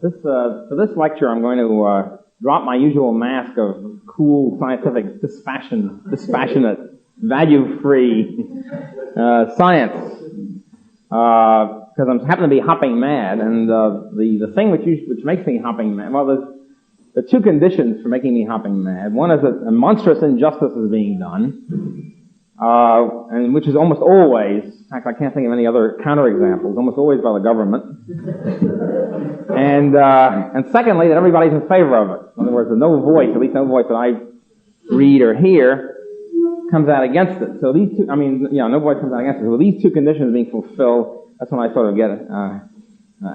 For this lecture, I'm going to drop my usual mask of cool, scientific, dispassionate, value-free science, because I happen to be hopping mad, and the thing which makes me hopping mad, well, there are two conditions for making me hopping mad. One is that a monstrous injustice is being done, and which is almost always, in fact, I can't think of any other counterexamples, almost always by the government. And secondly, that everybody's in favor of it. In other words, no voice, at least no voice that I read or hear, comes out against it. So these two, no voice comes out against it. So these two conditions being fulfilled, that's when I sort of get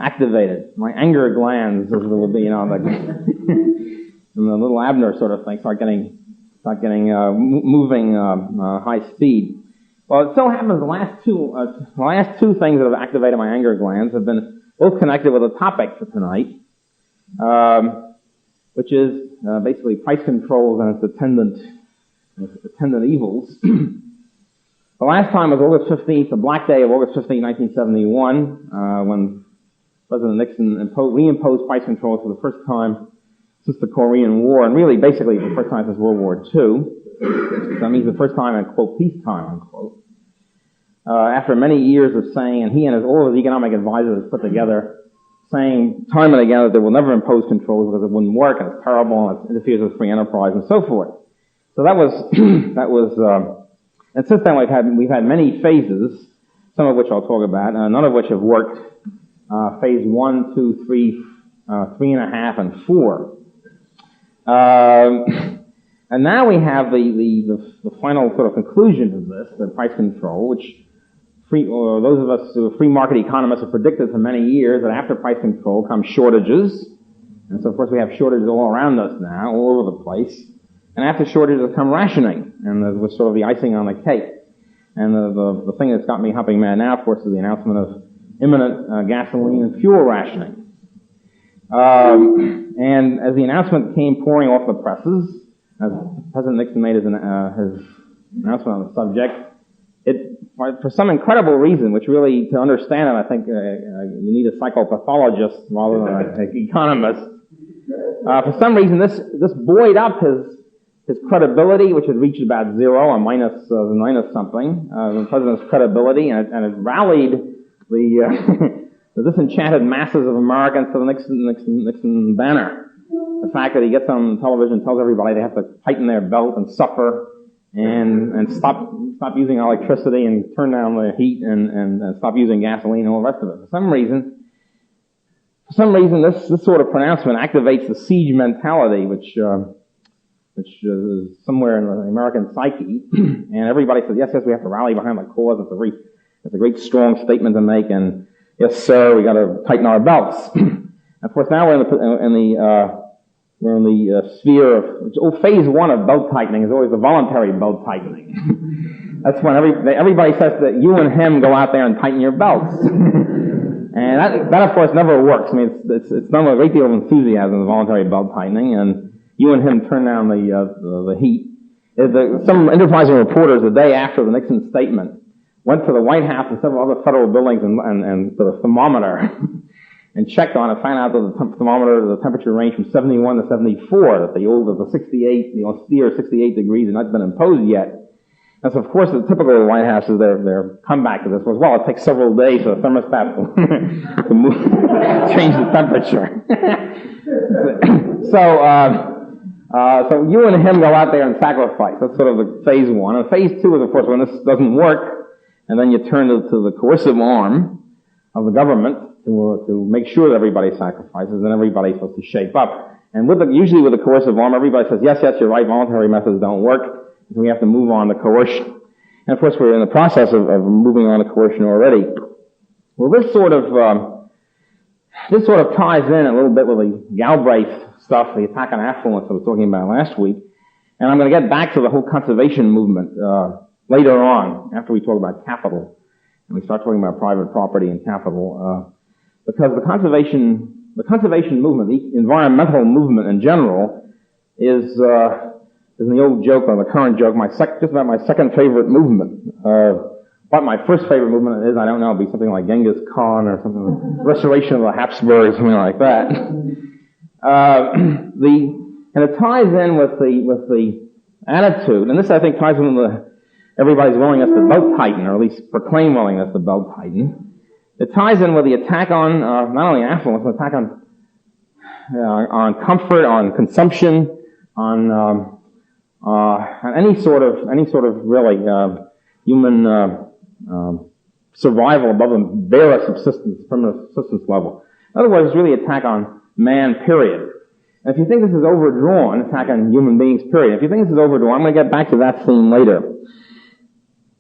activated. My anger glands, as it will be, like, and the little Abner sort of thing, start getting moving high speed. Well, it so happens the last two things that have activated my anger glands have been both connected with a topic for tonight, which is basically price controls and its attendant evils. The last time was August 15th, the Black Day of August 15, 1971, when President Nixon reimposed price controls for the first time since the Korean War, and really basically the first time since World War II. That means the first time in, quote, peacetime, unquote. After many years of saying, and he and all of his economic advisors put together, saying time and again that they will never impose controls because it wouldn't work, and it's terrible, and it interferes with free enterprise, and so forth. So that was, and since then we've had many phases, some of which I'll talk about, none of which have worked. Phase 1, 2, 3, 3.5, and 4. And now we have the final sort of conclusion of this, the price control, which those of us who are free market economists have predicted for many years that after price control come shortages. And so of course we have shortages all around us now, all over the place. And after shortages come rationing, and that was sort of the icing on the cake. And the thing that's got me hopping mad now, of course, is the announcement of imminent gasoline and fuel rationing. And as the announcement came pouring off the presses, as President Nixon made his announcement on the subject, for some incredible reason, which really, to understand it, I think you need a psychopathologist rather than an economist. For some reason, this buoyed up his credibility, which had reached about zero, or minus something, the president's credibility, and it rallied the disenchanted masses of Americans to the Nixon banner. The fact that he gets on television and tells everybody they have to tighten their belt and suffer and stop using electricity and turn down the heat and stop using gasoline and all the rest of it. For some reason, this sort of pronouncement activates the siege mentality, which is somewhere in the American psyche, and everybody says, yes, we have to rally behind the cause. It's a great strong statement to make, and yes, sir, we got to tighten our belts. Of course, now we're in the sphere of phase 1 of belt tightening is always the voluntary belt tightening. That's when everybody says that you and him go out there and tighten your belts, and that of course never works. I mean, it's done with a great deal of enthusiasm, the voluntary belt tightening, and you and him turn down the heat. Some enterprising reporters the day after the Nixon statement went to the White House and several other federal buildings and put a thermometer and checked on it, found out that the thermometer, the temperature ranged from 71 to 74, that the austere 68 degrees had not been imposed yet. And so, of course, the typical White House is their comeback to this was, well, it takes several days for the thermostat to move, change the temperature. So you and him go out there and sacrifice. That's sort of the phase 1. And phase 2 is, of course, when this doesn't work, and then you turn to the coercive arm of the government to make sure that everybody sacrifices, and everybody's supposed to shape up. And usually with the coercive arm, everybody says, yes, you're right, voluntary methods don't work, so we have to move on to coercion. And of course, we're in the process of moving on to coercion already. Well, this sort of ties in a little bit with the Galbraith stuff, the attack on affluence I was talking about last week. And I'm going to get back to the whole conservation movement later on, after we talk about capital, and we start talking about private property and capital, because the conservation movement, the environmental movement in general, is the old joke, or the current joke, just about my second favorite movement. what my first favorite movement is, I don't know, it'd be something like Genghis Khan or something, restoration of the Habsburgs, something like that. And it ties in with the attitude, and this I think ties in with everybody's willingness to belt tighten, or at least proclaim willingness to belt tighten. It ties in with the attack on not only affluence, but attack on comfort, on consumption, on any sort of really human survival above the bare subsistence, primitive subsistence level. In other words, it's really attack on man, period. And if you think this is overdrawn, attack on human beings, period. If you think this is overdrawn, I'm going to get back to that theme later.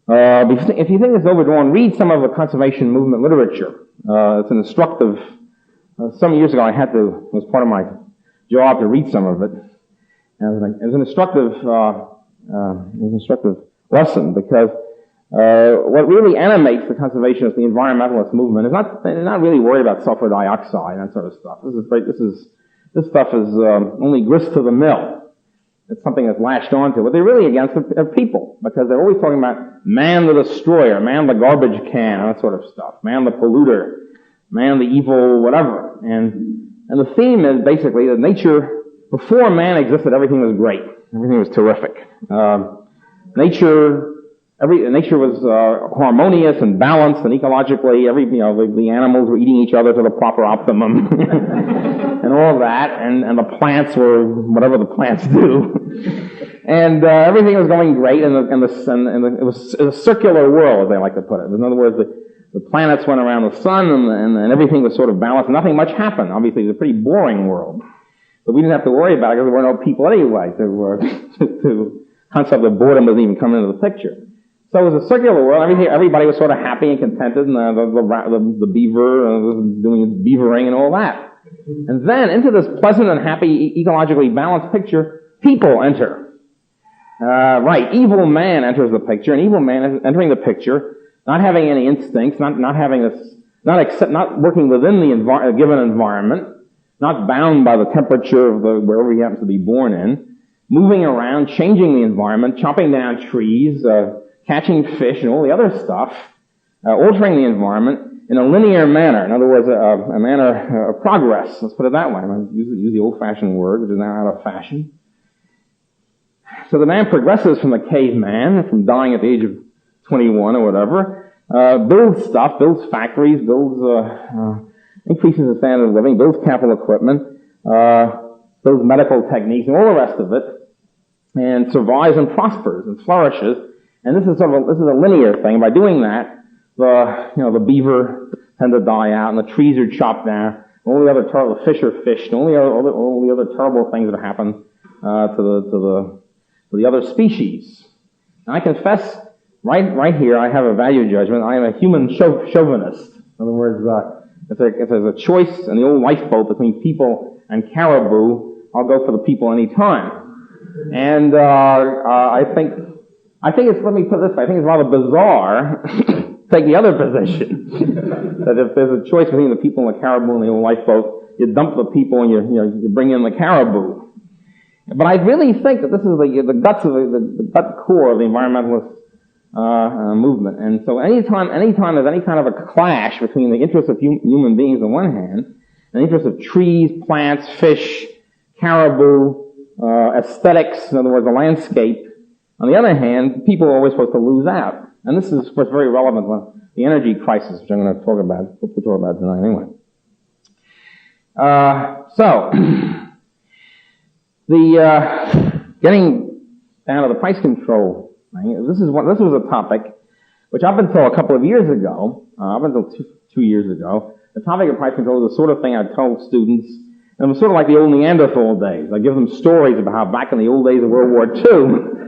If you think this is overdrawn, read some of the conservation movement literature. It's an instructive. Some years ago, it was part of my job to read some of it. And it was an instructive lesson, because what really animates the conservationists, the environmentalist movement, is they're not really worried about sulfur dioxide and that sort of stuff. This stuff is only grist to the mill. It's something that's latched onto. What they're really against are people, because they're always talking about man the destroyer, man the garbage can, and that sort of stuff, man the polluter, man the evil whatever. And the theme is basically that nature, before man existed, everything was great. Everything was terrific. Nature was harmonious and balanced, and ecologically, the animals were eating each other to the proper optimum, and all that, and the plants were whatever the plants do, and everything was going great, and it was a circular world, as they like to put it. In other words, the planets went around the sun, and everything was sort of balanced. Nothing much happened. Obviously, it was a pretty boring world, but we didn't have to worry about it because there were no people anyway. The concept of boredom doesn't even come into the picture. So it was a circular world. Everybody was sort of happy and contented, and the beaver was doing its beavering and all that. And then into this pleasant and happy, ecologically balanced picture, people enter. Evil man enters the picture, and evil man is entering the picture, not having any instincts, not working within the given environment, not bound by the temperature of wherever he happens to be born in, moving around, changing the environment, chopping down trees, catching fish and all the other stuff, altering the environment in a linear manner. In other words, a manner of progress. Let's put it that way. I'm going to use the old-fashioned word, which is now out of fashion. So the man progresses from the caveman, from dying at the age of 21 or whatever, builds stuff, builds factories, increases the standard of living, builds capital equipment, builds medical techniques and all the rest of it, and survives and prospers and flourishes. And this is a linear thing. By doing that, the beaver tend to die out, and the trees are chopped down. All the fish are fished, and all the other terrible things that happen to the other species. And I confess, right here, I have a value judgment. I am a human chauvinist. In other words, if there's a choice in the old lifeboat between people and caribou, I'll go for the people any time. And I think it's, let me put it this way, I think it's rather bizarre to take the other position. That if there's a choice between the people and the caribou in the old lifeboat, you dump the people and you bring in the caribou. But I really think that this is the guts of the gut core of the environmentalist movement. And so anytime there's any kind of a clash between the interests of human beings on one hand, and the interests of trees, plants, fish, caribou, aesthetics, in other words, the landscape, on the other hand, people are always supposed to lose out. And this is, of course, very relevant to the energy crisis, which I'm going to hope to talk about tonight anyway. Getting down to the price control thing, this was a topic which up until a couple of years ago, up until two years ago, the topic of price control was the sort of thing I told students, and it was sort of like the old Neanderthal days. I give them stories about how back in the old days of World War II,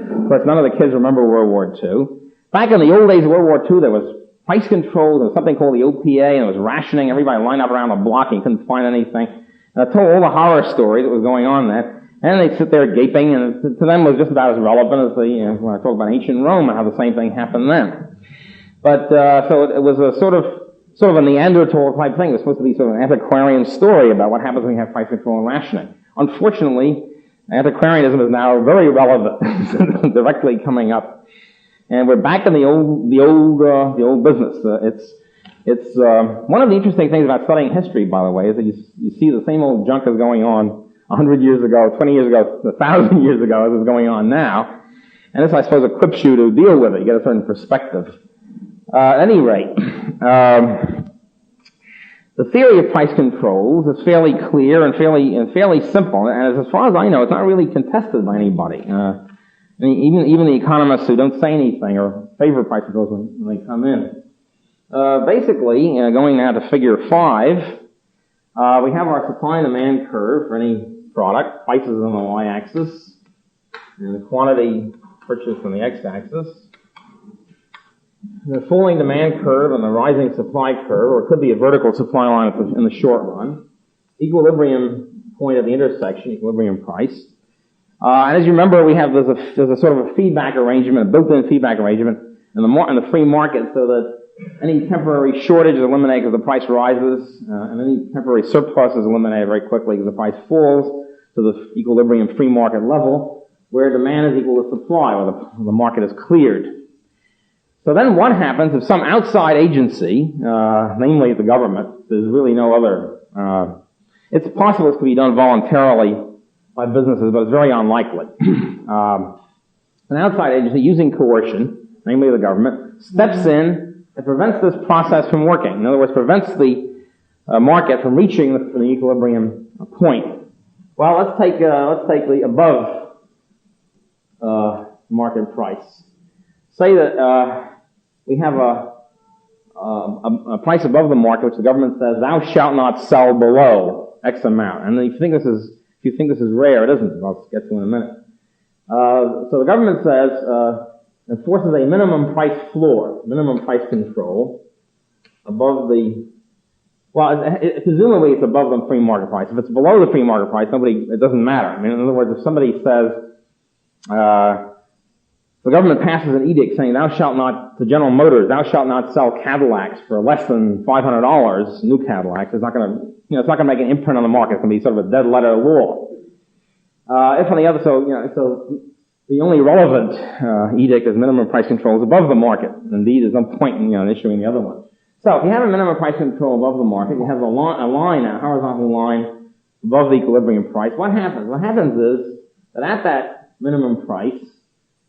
of course none of the kids remember World War II, back in the old days of World War II there was price control, there was something called the OPA, and there was rationing, everybody lined up around the block and you couldn't find anything. And I told all the horror stories that was going on there. And they'd sit there gaping, and to them it was just about as relevant as when I talk about ancient Rome and how the same thing happened then. But so it was a sort of a Neanderthal type thing. It was supposed to be sort of an antiquarian story about what happens when you have price control and rationing. Unfortunately, antiquarianism is now very relevant, directly coming up And we're back in the old business. It's one of the interesting things about studying history, by the way, is that you see the same old junk is going on 100 years ago, 20 years ago, 1,000 years ago as is going on now. And this, I suppose, equips you to deal with it. You get a certain perspective. At any rate, the theory of price controls is fairly clear and fairly simple. And as far as I know, it's not really contested by anybody. Even the economists who don't say anything or favor price controls when they come in. Basically, going now to figure 5, we have our supply and demand curve for any product, prices on the y-axis, and the quantity purchased on the x-axis. The falling demand curve and the rising supply curve, or it could be a vertical supply line in the short run. Equilibrium point at the intersection, equilibrium price. And as you remember, there's a sort of a feedback arrangement, a built-in feedback arrangement in the free market, so that any temporary shortage is eliminated because the price rises, and any temporary surplus is eliminated very quickly because the price falls to the equilibrium free market level, where demand is equal to supply, where the market is cleared. So then what happens if some outside agency, namely the government, there's really no other, it's possible this could be done voluntarily by businesses, but it's very unlikely. An outside agency using coercion, namely the government, steps in and prevents this process from working. In other words, prevents the market from reaching the equilibrium point. Well, let's take the above market price. Say that we have a price above the market, which the government says, "Thou shalt not sell below X amount." And if you think this is rare, it isn't. I'll get to in a minute. So the government says, enforces a minimum price floor, minimum price control above presumably it's above the free market price. If it's below the free market price, it doesn't matter. I mean, in other words, if somebody says, the government passes an edict saying, "Thou shalt not," to General Motors, "Thou shalt not sell Cadillacs for less than $500, new Cadillacs," it's not going to make an imprint on the market. It's going to be sort of a dead letter law. If on the other, so the only relevant edict is minimum price control is above the market. Indeed, there's no point in issuing the other one. So if you have a minimum price control above the market, you have a line, a horizontal line above the equilibrium price. What happens? What happens is that at that minimum price,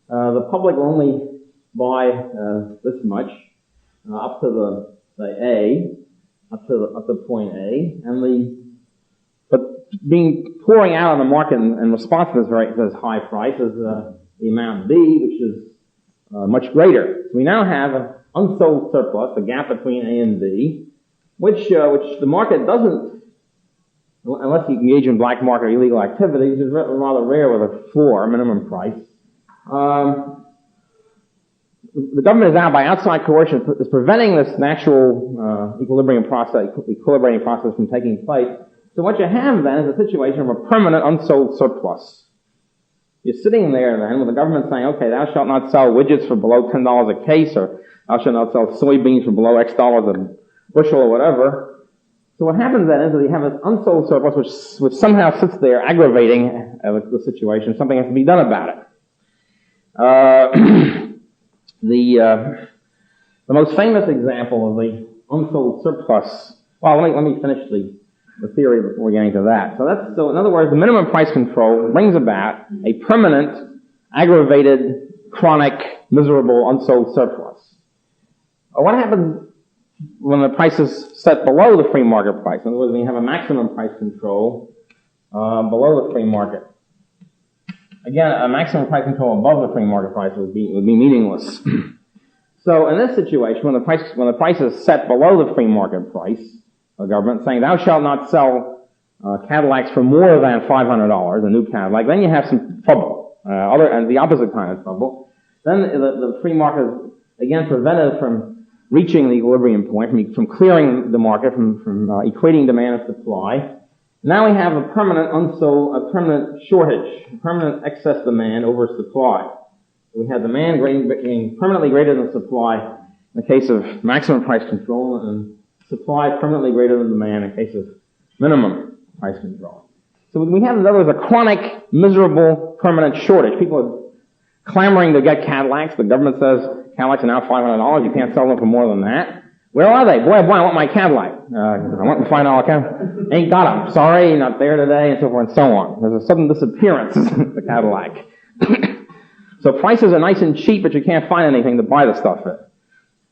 the public will only buy this much up to the A, up to point A, but pouring out on the market in response to this high price is the amount B, which is much greater. So we now have an unsold surplus, a gap between A and B, which the market doesn't, unless you engage in black market or illegal activity, which is rather rare with a floor, minimum price. The government is now, by outside coercion, is preventing this natural equilibrating process from taking place. So what you have then is a situation of a permanent unsold surplus. You're sitting there then with the government saying, "Okay, thou shalt not sell widgets for below $10 a case, or thou shalt not sell soybeans for below X dollars a bushel," or whatever. So what happens then is that you have this unsold surplus which somehow sits there aggravating the situation. Something has to be done about it. The most famous example of the unsold surplus. Well, let me finish the theory before getting to that. So in other words, the minimum price control brings about a permanent, aggravated, chronic, miserable, unsold surplus. What happens when the price is set below the free market price? In other words, when you have a maximum price control below the free market. Again, a maximum price control above the free market price would be meaningless. So in this situation, when the price is set below the free market price, the government saying, "Thou shalt not sell Cadillacs for more than $500, a new Cadillac," then you have some trouble. And the opposite kind of trouble. Then the free market is again prevented from reaching the equilibrium point, from clearing the market, from equating demand and supply. Now we have a permanent shortage, a permanent excess demand over supply. We have demand being permanently greater than supply in the case of maximum price control, and supply permanently greater than demand in case of minimum price control. So we have, in other words, a chronic, miserable, permanent shortage. People clamoring to get Cadillacs. The government says Cadillacs are now $500. You can't sell them for more than that. Where are they? Boy, I want my Cadillac. I want the $5 Cadillac. Ain't got them. Sorry, not there today, and so forth and so on. There's a sudden disappearance of the Cadillac. So prices are nice and cheap, but you can't find anything to buy the stuff at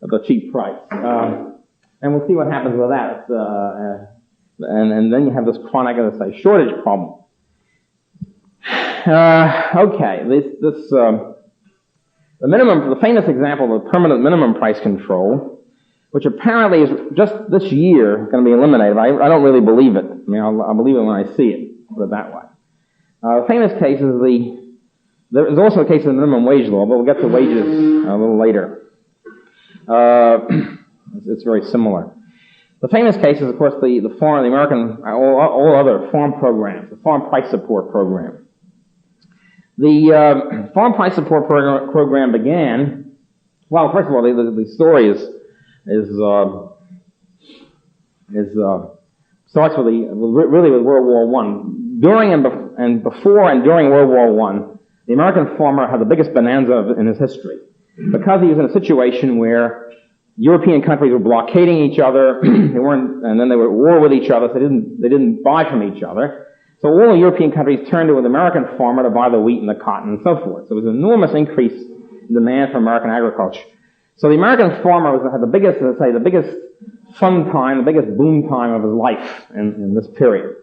the cheap price. And we'll see what happens with that. And then you have this chronic, as I say, shortage problem. Okay, the famous example of permanent minimum price control, which apparently is just this year going to be eliminated. I don't really believe it. I mean, I'll believe it when I see it, put it that way. The famous case is there is also a case of the minimum wage law, but we'll get to wages a little later. It's very similar. The famous case is, of course, the American, all other farm programs, the farm price support program. The farm price support program began, well, first of all, the story starts really with World War I. During and before and during World War I, the American farmer had the biggest bonanza in his history, because he was in a situation where European countries were blockading each other, and then they were at war with each other, so they didn't buy from each other. So all the European countries turned to an American farmer to buy the wheat and the cotton and so forth. So there was an enormous increase in demand for American agriculture. So the American farmer had the biggest fun time, the biggest boom time of his life in this period.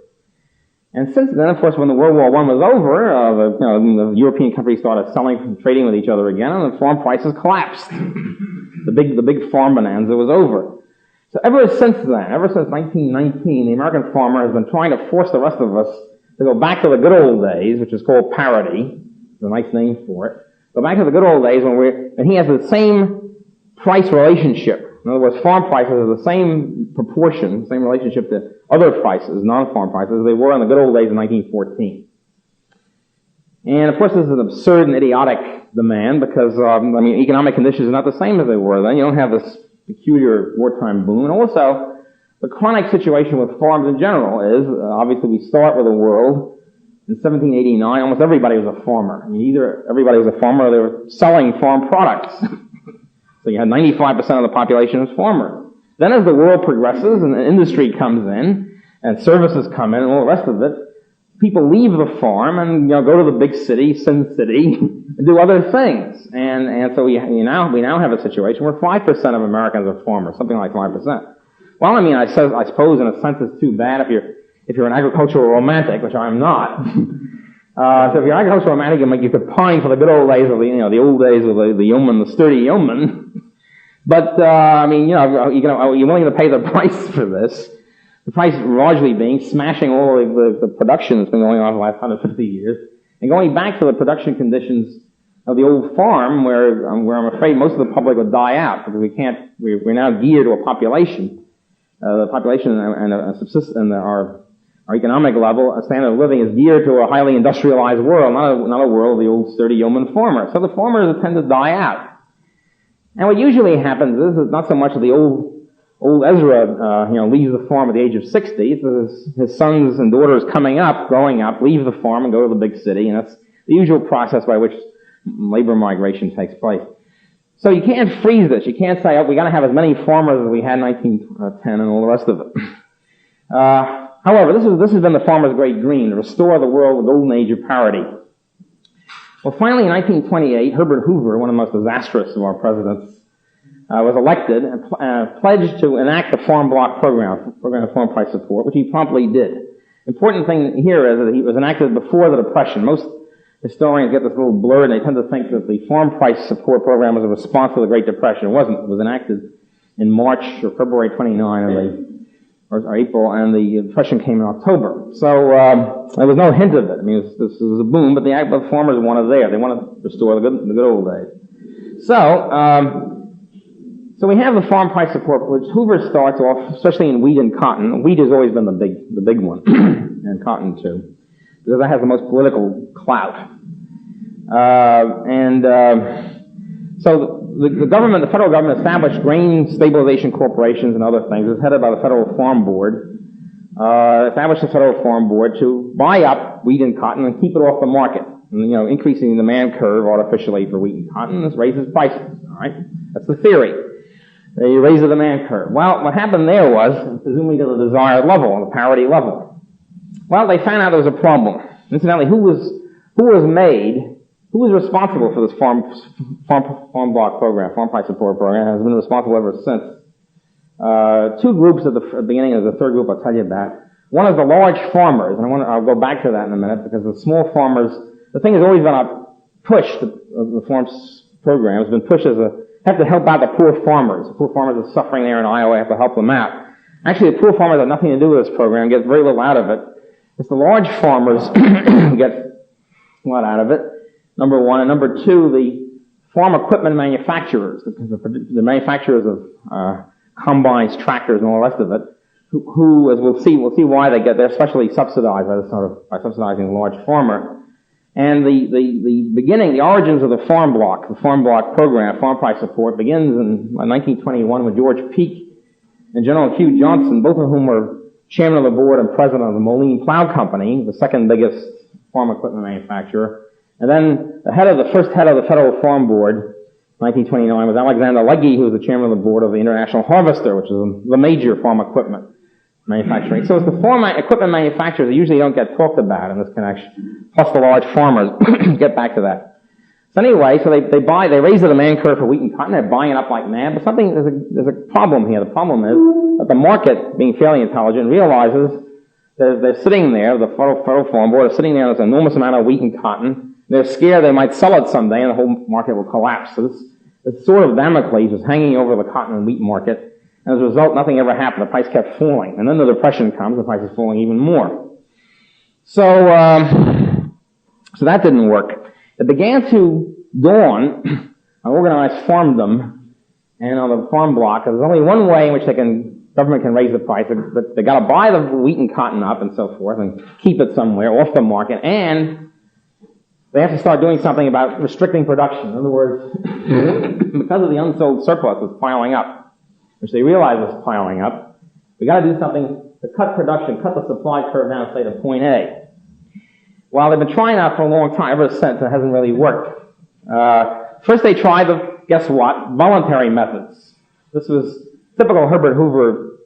And since then, of course, when the World War I was over, the European countries started selling and trading with each other again, and the farm prices collapsed. The big farm bonanza was over. So ever since then, ever since 1919, the American farmer has been trying to force the rest of us to go back to the good old days, which is called parity. It's a nice name for it. Go back to the good old days when he has the same price relationship. In other words, farm prices are the same proportion, same relationship to other prices, non-farm prices, as they were in the good old days of 1914. And of course, this is an absurd and idiotic demand because, economic conditions are not the same as they were then. You don't have this peculiar wartime boom. And also, the chronic situation with farms in general is, obviously we start with a world, in 1789, almost everybody was a farmer. I mean, either everybody was a farmer or they were selling farm products. So you had 95% of the population as farmers. Then as the world progresses and the industry comes in, and services come in and all the rest of it, people leave the farm and go to the big city, Sin City, and do other things. And so we now have a situation where 5% of Americans are farmers, something like 5%. Well, I suppose in a sense it's too bad if you're an agricultural romantic, which I'm not. So if you're an agricultural romantic, you could pine for the good old days of the old days of the yeoman, the sturdy yeoman. But are you willing to pay the price for this? The price largely being smashing all the production that's been going on for the last 150 years, and going back to the production conditions of the old farm, where I'm afraid most of the public would die out because we're now geared to a population. The population and our economic level, a standard of living is geared to a highly industrialized world, not a world of the old sturdy yeoman farmer. So the farmers tend to die out. And what usually happens is not so much the old Ezra, leaves the farm at the age of 60. It's his sons and daughters growing up, leave the farm and go to the big city, and that's the usual process by which labor migration takes place. So you can't freeze this. You can't say, we got to have as many farmers as we had in 1910 and all the rest of it. However, this has been the farmer's great dream, to restore the world with the golden age of parity. Well, finally, in 1928, Herbert Hoover, one of the most disastrous of our presidents, was elected and pledged to enact the Farm Block program of farm price support, which he promptly did. Important thing here is that he was enacted before the Depression. Most historians get this little blurred, and they tend to think that the farm price support program was a response to the Great Depression. It wasn't. It was enacted in March or February 29 or April, and the Depression came in October. So there was no hint of it. I mean, this was a boom, but the farmers wanted there. They wanted to restore the good old days. So we have the farm price support, which Hoover starts off, especially in wheat and cotton. Wheat has always been the big one, and cotton too, because that has the most political clout. So the federal government established grain stabilization corporations and other things. It's headed by the Federal Farm Board. Established the Federal Farm Board to buy up wheat and cotton and keep it off the market. And, increasing the demand curve artificially for wheat and cotton, this raises prices, all right? That's the theory. You raise the demand curve. Well, what happened there was, presumably to the desired level, the parity level. Well, they found out there was a problem. Incidentally, who was responsible for this farm block program, farm price support program, has been responsible ever since. Two groups at the beginning of the third group I'll tell you about. One is the large farmers, and I'll go back to that in a minute, because the small farmers, the thing has always been a push, the farm program has been pushed as have to help out the poor farmers. The poor farmers are suffering there in Iowa, have to help them out. Actually, the poor farmers have nothing to do with this program, get very little out of it. It's the large farmers who get a lot out of it, number one. And number two, the farm equipment manufacturers, the manufacturers of combines, tractors, and all the rest of it, who, as we'll see why they're especially subsidized by subsidizing the large farmer. And the origins of the farm block program, farm price support, begins in 1921 with George Peake and General Hugh Johnson, both of whom were chairman of the board and president of the Moline Plow Company, the second biggest farm equipment manufacturer. And then the first head of the Federal Farm Board, 1929, was Alexander Legge, who was the chairman of the board of the International Harvester, which is the major farm equipment manufacturing. So it's the farm equipment manufacturers that usually don't get talked about in this connection, plus the large farmers. Get back to that. So anyway, so they raise the demand curve for wheat and cotton. They're buying it up like mad. But there's a problem here. The problem is that the market, being fairly intelligent, realizes they're sitting there. The Federal Farm Board is sitting there. There's an enormous amount of wheat and cotton. They're scared they might sell it someday, and the whole market will collapse. So this sort of Damocles was hanging over the cotton and wheat market. And as a result, nothing ever happened. The price kept falling. And then the Depression comes, the price is falling even more. So that didn't work. It began to dawn on organized farmdom and on the farm block. There's only one way in which government can raise the price. They got to buy the wheat and cotton up and so forth and keep it somewhere off the market. And they have to start doing something about restricting production. In other words, because of the unsold surplus that's piling up, which they realize is piling up, we got to do something to cut production, cut the supply curve down, say, to point A. Well, they've been trying that for a long time, ever since. It hasn't really worked. First they tried guess what? Voluntary methods. This was typical Herbert Hoover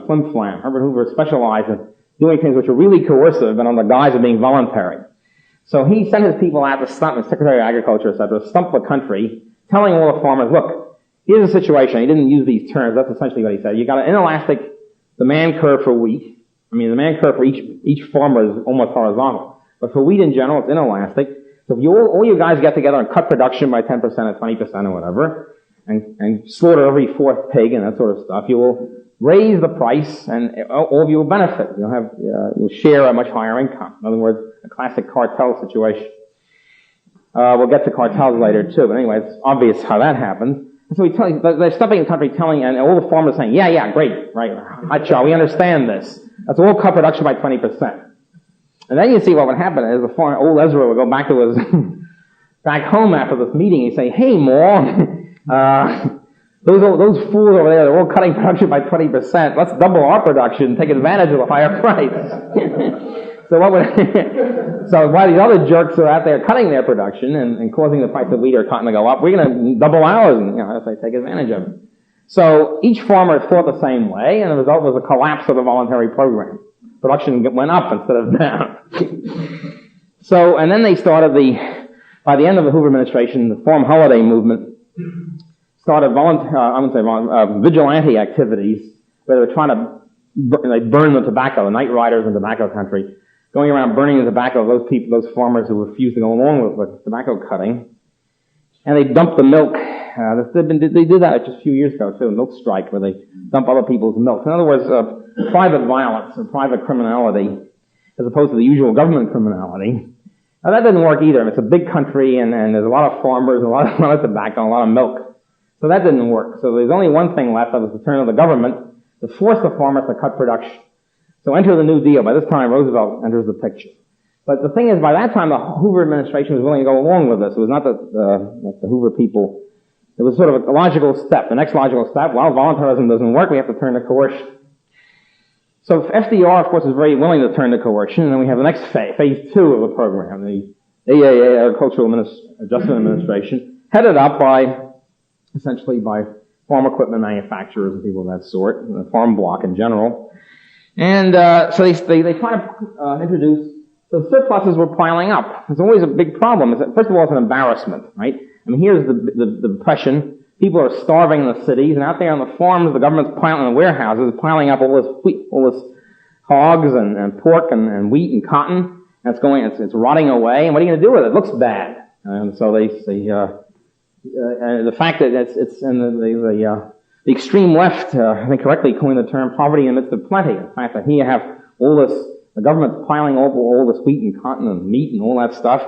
flim-flam. Herbert Hoover specialized in doing things which were really coercive and on the guise of being voluntary. So he sent his people out to stump, the Secretary of Agriculture, etc., to stump the country, telling all the farmers, look, here's the situation. He didn't use these terms. That's essentially what he said. You got an inelastic demand curve for wheat. I mean, the demand curve for each farmer is almost horizontal. But for wheat in general, it's inelastic. So if all you guys get together and cut production by 10% or 20% or whatever, and slaughter every fourth pig and that sort of stuff, you will raise the price, and all of you will benefit. You'll share a much higher income. In other words, a classic cartel situation. We'll get to cartels later too, but anyway, it's obvious how that happens. And so they're stumping the country and all the farmers saying, yeah, great, right, hotcha, we understand this. Let's all cut production by 20%. And then you see what would happen is old Ezra would go back to his, back home after this meeting and say, hey, Ma, those fools over there, they're all cutting production by 20%. Let's double our production and take advantage of the higher price. So while these other jerks are out there cutting their production and causing the price of wheat or cotton to go up, we're going to double ours and, take advantage of it. So each farmer thought the same way, and the result was a collapse of the voluntary program. Production went up instead of down. So, and then they started by the end of the Hoover administration, the farm holiday movement started vigilante activities where they were trying to burn the tobacco, the night riders in tobacco country, going around burning the tobacco of those farmers who refused to go along with tobacco cutting. And they dumped the milk. They did that just a few years ago too, a milk strike where they dump other people's milk. In other words, private violence or private criminality as opposed to the usual government criminality. Now that didn't work either. It's a big country and there's a lot of farmers, a lot of tobacco, a lot of milk. So that didn't work. So there's only one thing left, that was the turn of the government to force the farmers to cut production. So enter the New Deal. By this time, Roosevelt enters the picture. But the thing is, by that time, the Hoover administration was willing to go along with this. It was not that the Hoover people, it was sort of a logical step. The next logical step, voluntarism doesn't work, we have to turn to coercion. So FDR, of course, is very willing to turn to coercion, and then we have the next phase 2 of the program, the AAA, Agricultural Adjustment Administration, headed up essentially by farm equipment manufacturers and people of that sort, the farm bloc in general. And so they try to introduce, so surpluses were piling up. It's always a big problem. First of all, it's an embarrassment, right? I mean, here's the depression. People are starving in the cities, and out there on the farms, the government's piling, in the warehouses, piling up all this wheat, all this hogs and pork and wheat and cotton. And it's rotting away. And what are you going to do with it? It looks bad. And so the fact that it's in the extreme left, I think correctly coined the term poverty in the midst of plenty. The fact that here you have all this, the government's piling over all this wheat and cotton and meat and all that stuff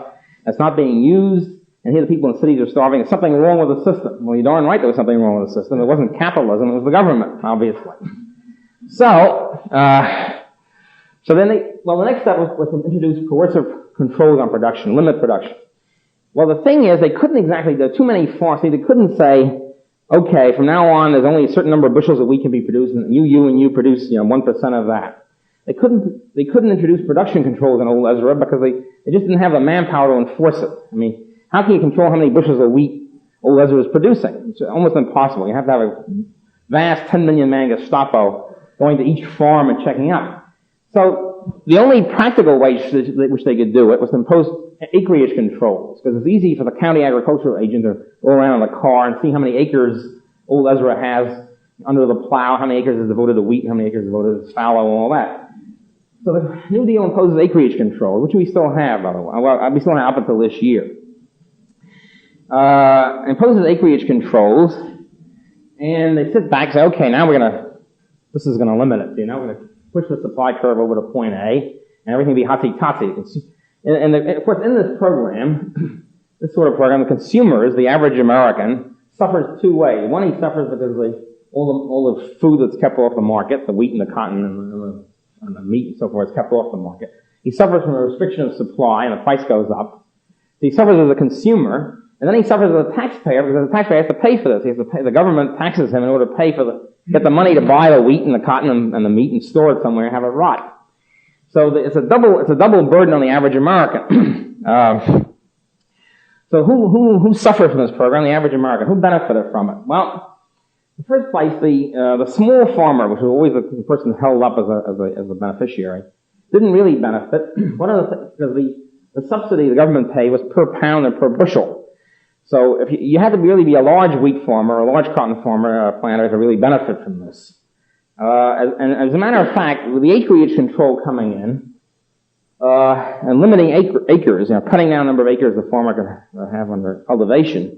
that's not being used. And here the people in the cities are starving. There's something wrong with the system. Well, you're darn right there was something wrong with the system. It wasn't capitalism, it was the government, obviously. So then the next step was to introduce coercive controls on production, limit production. Well, the thing is, they couldn't exactly, there are too many farms, they couldn't say, okay, from now on, there's only a certain number of bushels that we can be producing, and you produce, 1% of that. They couldn't introduce production controls in old Ezra because they just didn't have the manpower to enforce it. I mean, how can you control how many bushels of wheat old Ezra is producing? It's almost impossible. You have to have a vast 10 million man Gestapo going to each farm and checking up. So the only practical way which they could do it was to impose acreage controls, because it's easy for the county agricultural agent to go around in the car and see how many acres old Ezra has under the plow, how many acres is devoted to wheat, how many acres is devoted to fallow, and all that. So the New Deal imposes acreage control, which we still have, by the way. Well, we still have up until this year. Imposes acreage controls, and they sit back and say, okay, now this is gonna limit it. We're gonna push the supply curve over to point A, and everything will be hotsy-totsy. And of course, in this program, this sort of program, the consumers, the average American, suffers two ways. One, he suffers because all the food that's kept off the market, the wheat and the cotton and the meat and so forth, is kept off the market. He suffers from a restriction of supply, and the price goes up. So he suffers as a consumer. And then he suffers as a taxpayer, because the taxpayer has to pay for this. He has to pay, the government taxes him in order to pay get the money to buy the wheat and the cotton and the meat and store it somewhere and have it rot. So it's a double burden on the average American. So who suffered from this program? The average American. Who benefited from it? Well, in the first place, the small farmer, which was always the person held up as a beneficiary, didn't really benefit. One of the subsidy the government paid was per pound and per bushel. So if you had to really be a large wheat farmer or a large cotton farmer, planter, to really benefit from this. And as a matter of fact, with the acreage control coming in, and limiting acres, cutting down the number of acres the farmer can have under cultivation,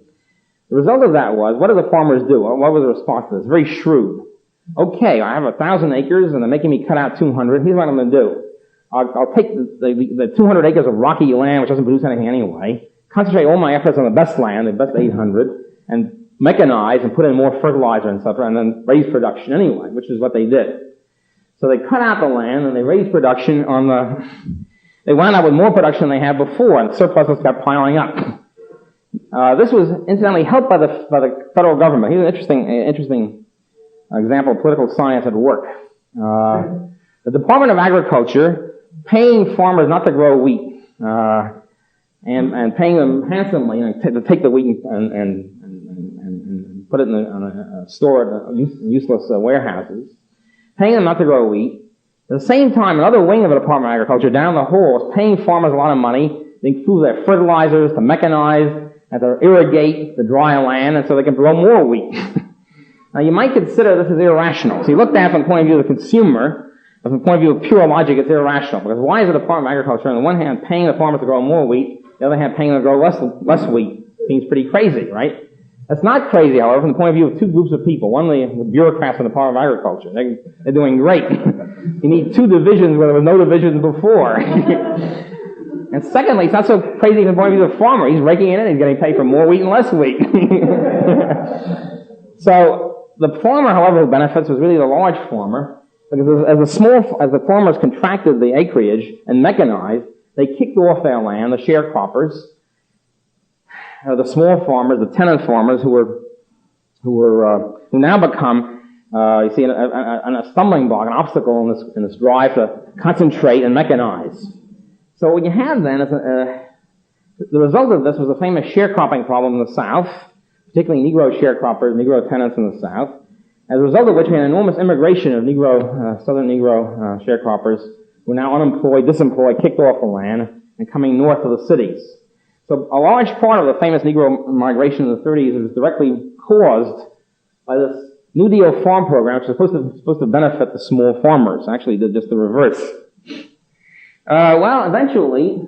the result of that was, what do the farmers do? What was the response to this? Very shrewd. Okay, I have 1,000 acres and they're making me cut out 200. Here's what I'm going to do. I'll take the 200 acres of rocky land, which doesn't produce anything anyway, concentrate all my efforts on the best land, the best 800, and mechanize and put in more fertilizer and stuff, and then raise production anyway, which is what they did. So they cut out the land and they raised production they wound up with more production than they had before, and the surpluses kept piling up. This was incidentally helped by the federal government. Here's an interesting example of political science at work. The Department of Agriculture paying farmers not to grow wheat, and paying them handsomely to take the wheat and put it in store in useless warehouses, paying them not to grow wheat. At the same time, another wing of the Department of Agriculture down the hall is paying farmers a lot of money to improve their fertilizers, to mechanize, and to irrigate the dry land, and so they can grow more wheat. Now, you might consider this as irrational. So you look at it from the point of view of the consumer, but from the point of view of pure logic, it's irrational. Because why is the Department of Agriculture, on the one hand, paying the farmers to grow more wheat, on the other hand, paying them to grow less wheat? Seems pretty crazy, right? That's not crazy, however, from the point of view of two groups of people. One, the bureaucrats in the Department of Agriculture. They're doing great. You need two divisions where there was no divisions before. And secondly, it's not so crazy from the point of view of the farmer. He's raking it in, he's getting paid for more wheat and less wheat. So, the farmer, however, who benefits was really the large farmer, because as the farmers contracted the acreage and mechanized, they kicked off their land, the sharecroppers, the small farmers, the tenant farmers, who now become, you see, a stumbling block, an obstacle in this drive to concentrate and mechanize. So what you have then is The result of this was a famous sharecropping problem in the South, particularly Negro sharecroppers, Negro tenants in the South, as a result of which we had an enormous immigration of Southern Negro sharecroppers who are now unemployed, disemployed, kicked off the land, and coming north of the cities. So a large part of the famous Negro migration in the 30s is directly caused by this New Deal farm program, which is supposed to benefit the small farmers. Actually, did just the reverse. Well, eventually,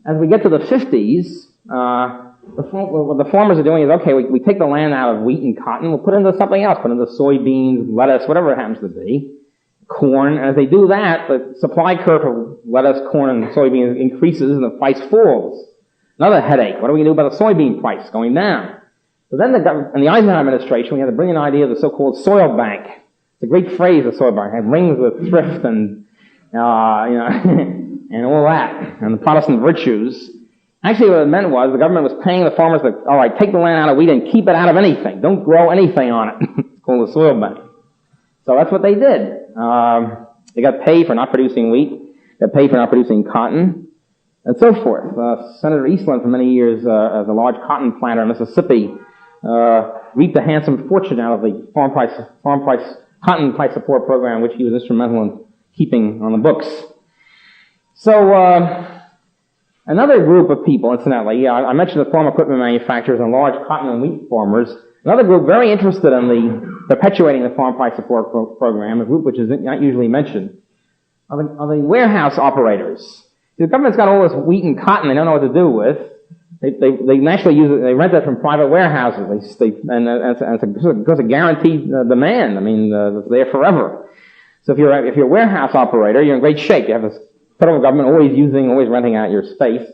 as we get to the 50s, what the farmers are doing is, okay, we take the land out of wheat and cotton, we'll put it into something else, put it into soybeans, lettuce, whatever it happens to be, corn. And as they do that, the supply curve of lettuce, corn, and soybeans increases and the price falls. Another headache. What do we do about the soybean price going down? So then in the Eisenhower administration, we had the brilliant idea of the so-called soil bank. It's a great phrase, the soil bank. It rings with thrift and, and all that, and the Protestant virtues. Actually, what it meant was the government was paying the farmers to, all right, take the land out of wheat and keep it out of anything. Don't grow anything on it. It's called the soil bank. So that's what they did. They got paid for not producing wheat, got paid for not producing cotton, and so forth. Senator Eastland, for many years, as a large cotton planter in Mississippi, reaped a handsome fortune out of the cotton price support program, which he was instrumental in keeping on the books. So, another group of people, incidentally, I mentioned the farm equipment manufacturers and large cotton and wheat farmers. Another group very interested in perpetuating the farm price support program, a group which is not usually mentioned, are the warehouse operators. The government's got all this wheat and cotton they don't know what to do with. They naturally use it, they rent it from private warehouses. And it's a guaranteed demand. I mean, it's there forever. So if you're a warehouse operator, you're in great shape. You have this federal government always renting out your space.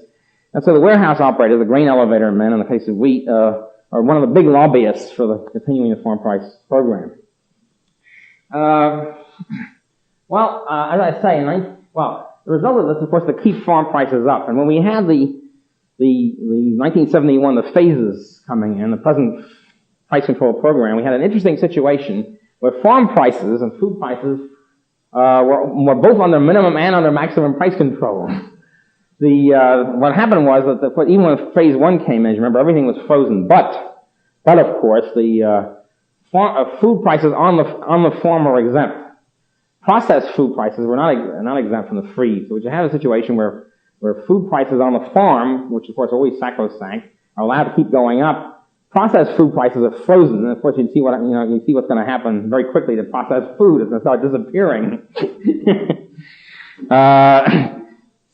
And so the warehouse operators, the grain elevator men in the case of wheat, are one of the big lobbyists for the continuing the farm price program. As I say, the result of this, of course, to keep farm prices up. And when we had the 1971, the phases coming in, the present price control program, we had an interesting situation where farm prices and food prices were both under minimum and under maximum price control. What happened was that even when phase one came in, remember, everything was frozen. But of course, the food prices on the farm were exempt. Processed food prices were not exempt from the freeze. So you have a situation where food prices on the farm, which of course are always sacrosanct, are allowed to keep going up. Processed food prices are frozen, and of course you see what's going to happen very quickly to processed food. It's going to start disappearing.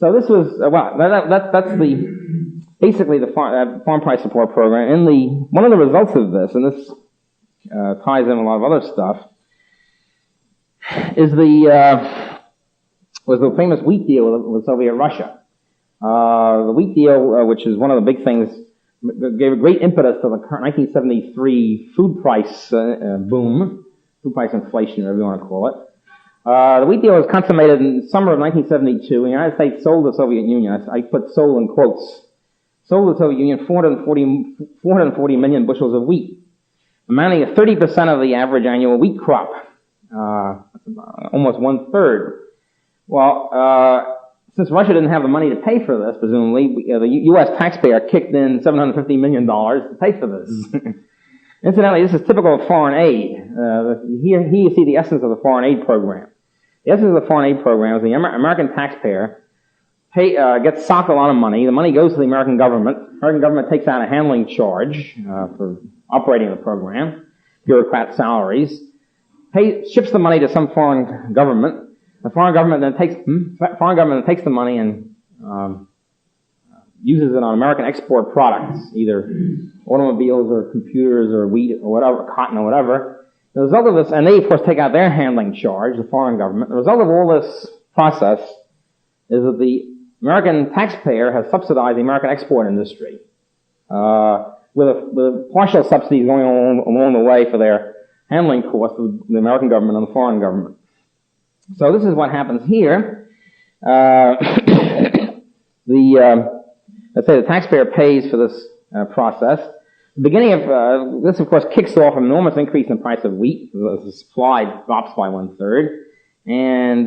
So this was that's basically the farm price support program. One of the results of this, and this ties in a lot of other stuff, is was the famous wheat deal with Soviet Russia. The wheat deal, which is one of the big things, gave a great impetus to the 1973 food price boom, food price inflation, whatever you want to call it. The wheat deal was consummated in the summer of 1972. The United States sold the Soviet Union, I put sold in quotes, sold the Soviet Union 440 million bushels of wheat, amounting to 30% of the average annual wheat crop, almost 1/3. Well, since Russia didn't have the money to pay for this, presumably, the U.S. taxpayer kicked in $750 million to pay for this. Incidentally, this is typical of foreign aid. Here you see the essence of the foreign aid program. The essence of the foreign aid program is the American taxpayer gets socked a lot of money. The money goes to the American government. The American government takes out a handling charge for operating the program, bureaucrat salaries, ships the money to some foreign government. The foreign government then takes the money and uses it on American export products, either automobiles or computers or wheat or whatever, cotton or whatever. The result of this, and they of course take out their handling charge, the foreign government. The result of all this process is that the American taxpayer has subsidized the American export industry with partial subsidies going along the way for their handling costs of the American government and the foreign government. So this is what happens here. Let's say the taxpayer pays for this process. The beginning of this, of course, kicks off an enormous increase in the price of wheat. The supply drops by 1/3, and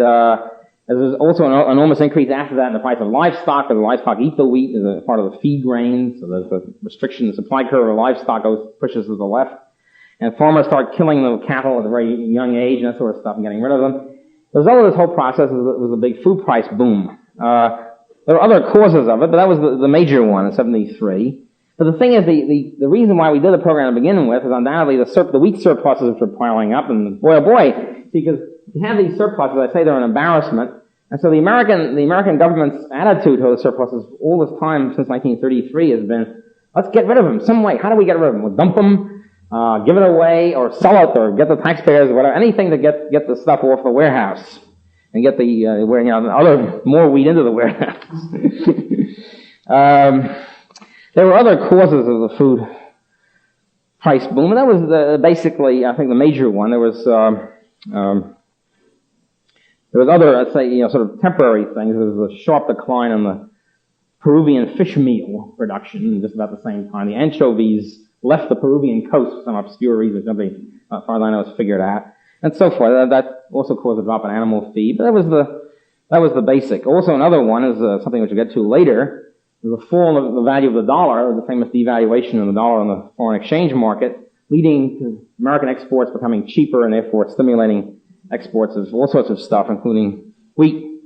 There's also an enormous increase after that in the price of livestock, because the livestock eat the wheat as a part of the feed grain, so there's a restriction. The supply curve of livestock pushes to the left. And farmers start killing the cattle at a very young age and that sort of stuff and getting rid of them. The result of this whole process was a big food price boom. There are other causes of it, but that was the major one in 73. But the thing is, the reason why we did the program to begin with is undoubtedly the wheat surpluses which were piling up, and boy oh boy, because you have these surpluses, I say they're an embarrassment. And so the American government's attitude to the surpluses all this time since 1933 has been, let's get rid of them some way. How do we get rid of them? We'll dump them, give it away, or sell it, or get the taxpayers, or whatever, anything to get the stuff off the warehouse and get the more wheat into the warehouse. There were other causes of the food price boom, and that was basically, I think, the major one. There was other, let's say, sort of temporary things. There was a sharp decline in the Peruvian fish meal production just about the same time. The anchovies left the Peruvian coast for some obscure reason, something, as far as I know, is figured out, and so forth. That also caused a drop in animal feed, but that was the basic. Also, another one is something which we'll get to later. The fall of the value of the dollar, the famous devaluation of the dollar on the foreign exchange market, leading to American exports becoming cheaper and therefore stimulating exports of all sorts of stuff, including wheat.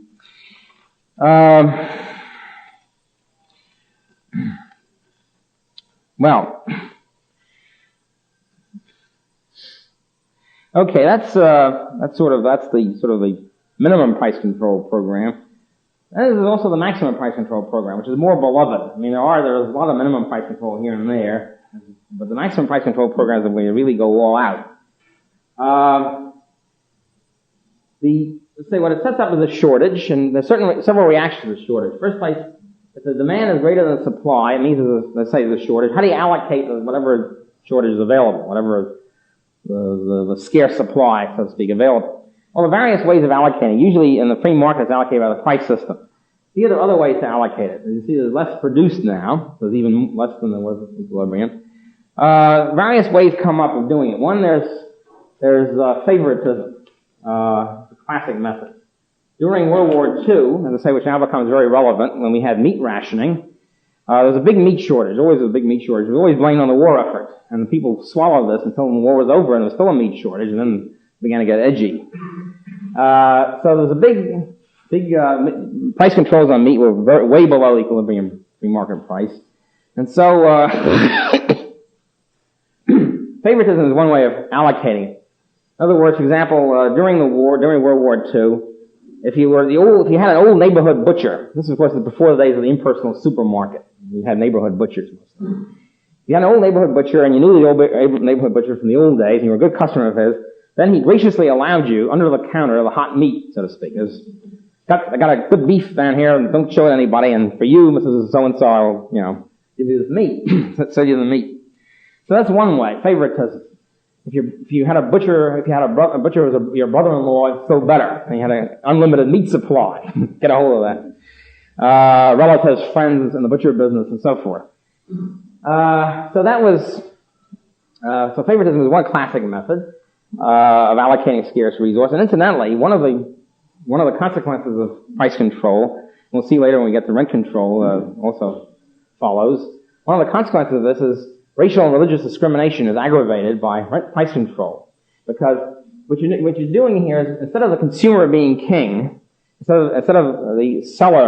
Well, okay, that's the minimum price control program. And there's also the maximum price control program, which is more beloved. I mean, there's a lot of minimum price control here and there, but the maximum price control program is where you really go all out. Let's say what it sets up is a shortage, and there's several reactions to the shortage. First place, if the demand is greater than the supply, it means let's say there's a shortage. How do you allocate whatever shortage is available, whatever the scarce supply, so to speak, available? Well, the various ways of allocating. Usually in the free market, it's allocated by the price system. Here there are other ways to allocate it. As you see, there's less produced now. There's even less than there was in equilibrium. Various ways come up of doing it. One, there's favoritism, the classic method. During World War II, as I say, which now becomes very relevant, when we had meat rationing, there was a big meat shortage. Always a big meat shortage. It was always blamed on the war effort. And people swallowed this until the war was over and there was still a meat shortage, and then began to get edgy. So there's a big price controls on meat were way below equilibrium free market price. And so, favoritism is one way of allocating it. In other words, for example, during World War II, if you had an old neighborhood butcher, this is of course before the days of the impersonal supermarket. You had neighborhood butchers mostly. If you had an old neighborhood butcher and you knew the old neighborhood butcher from the old days and you were a good customer of his, then he graciously allowed you, under the counter, the hot meat, so to speak. I got a good beef down here, and don't show it to anybody, and for you, Mrs. So-and-so, I'll, give you this meat. Sell you the meat. So that's one way, favoritism. If you had a butcher who was your brother-in-law, it's still better. And you had an unlimited meat supply. Get a hold of that. Relatives, friends in the butcher business, and so forth. So favoritism is one classic method of allocating scarce resource. And incidentally, one of the consequences of price control, we'll see later when we get to rent control, also follows. One of the consequences of this is racial and religious discrimination is aggravated by price control. Because what you're doing here is, instead of the consumer being king, instead of the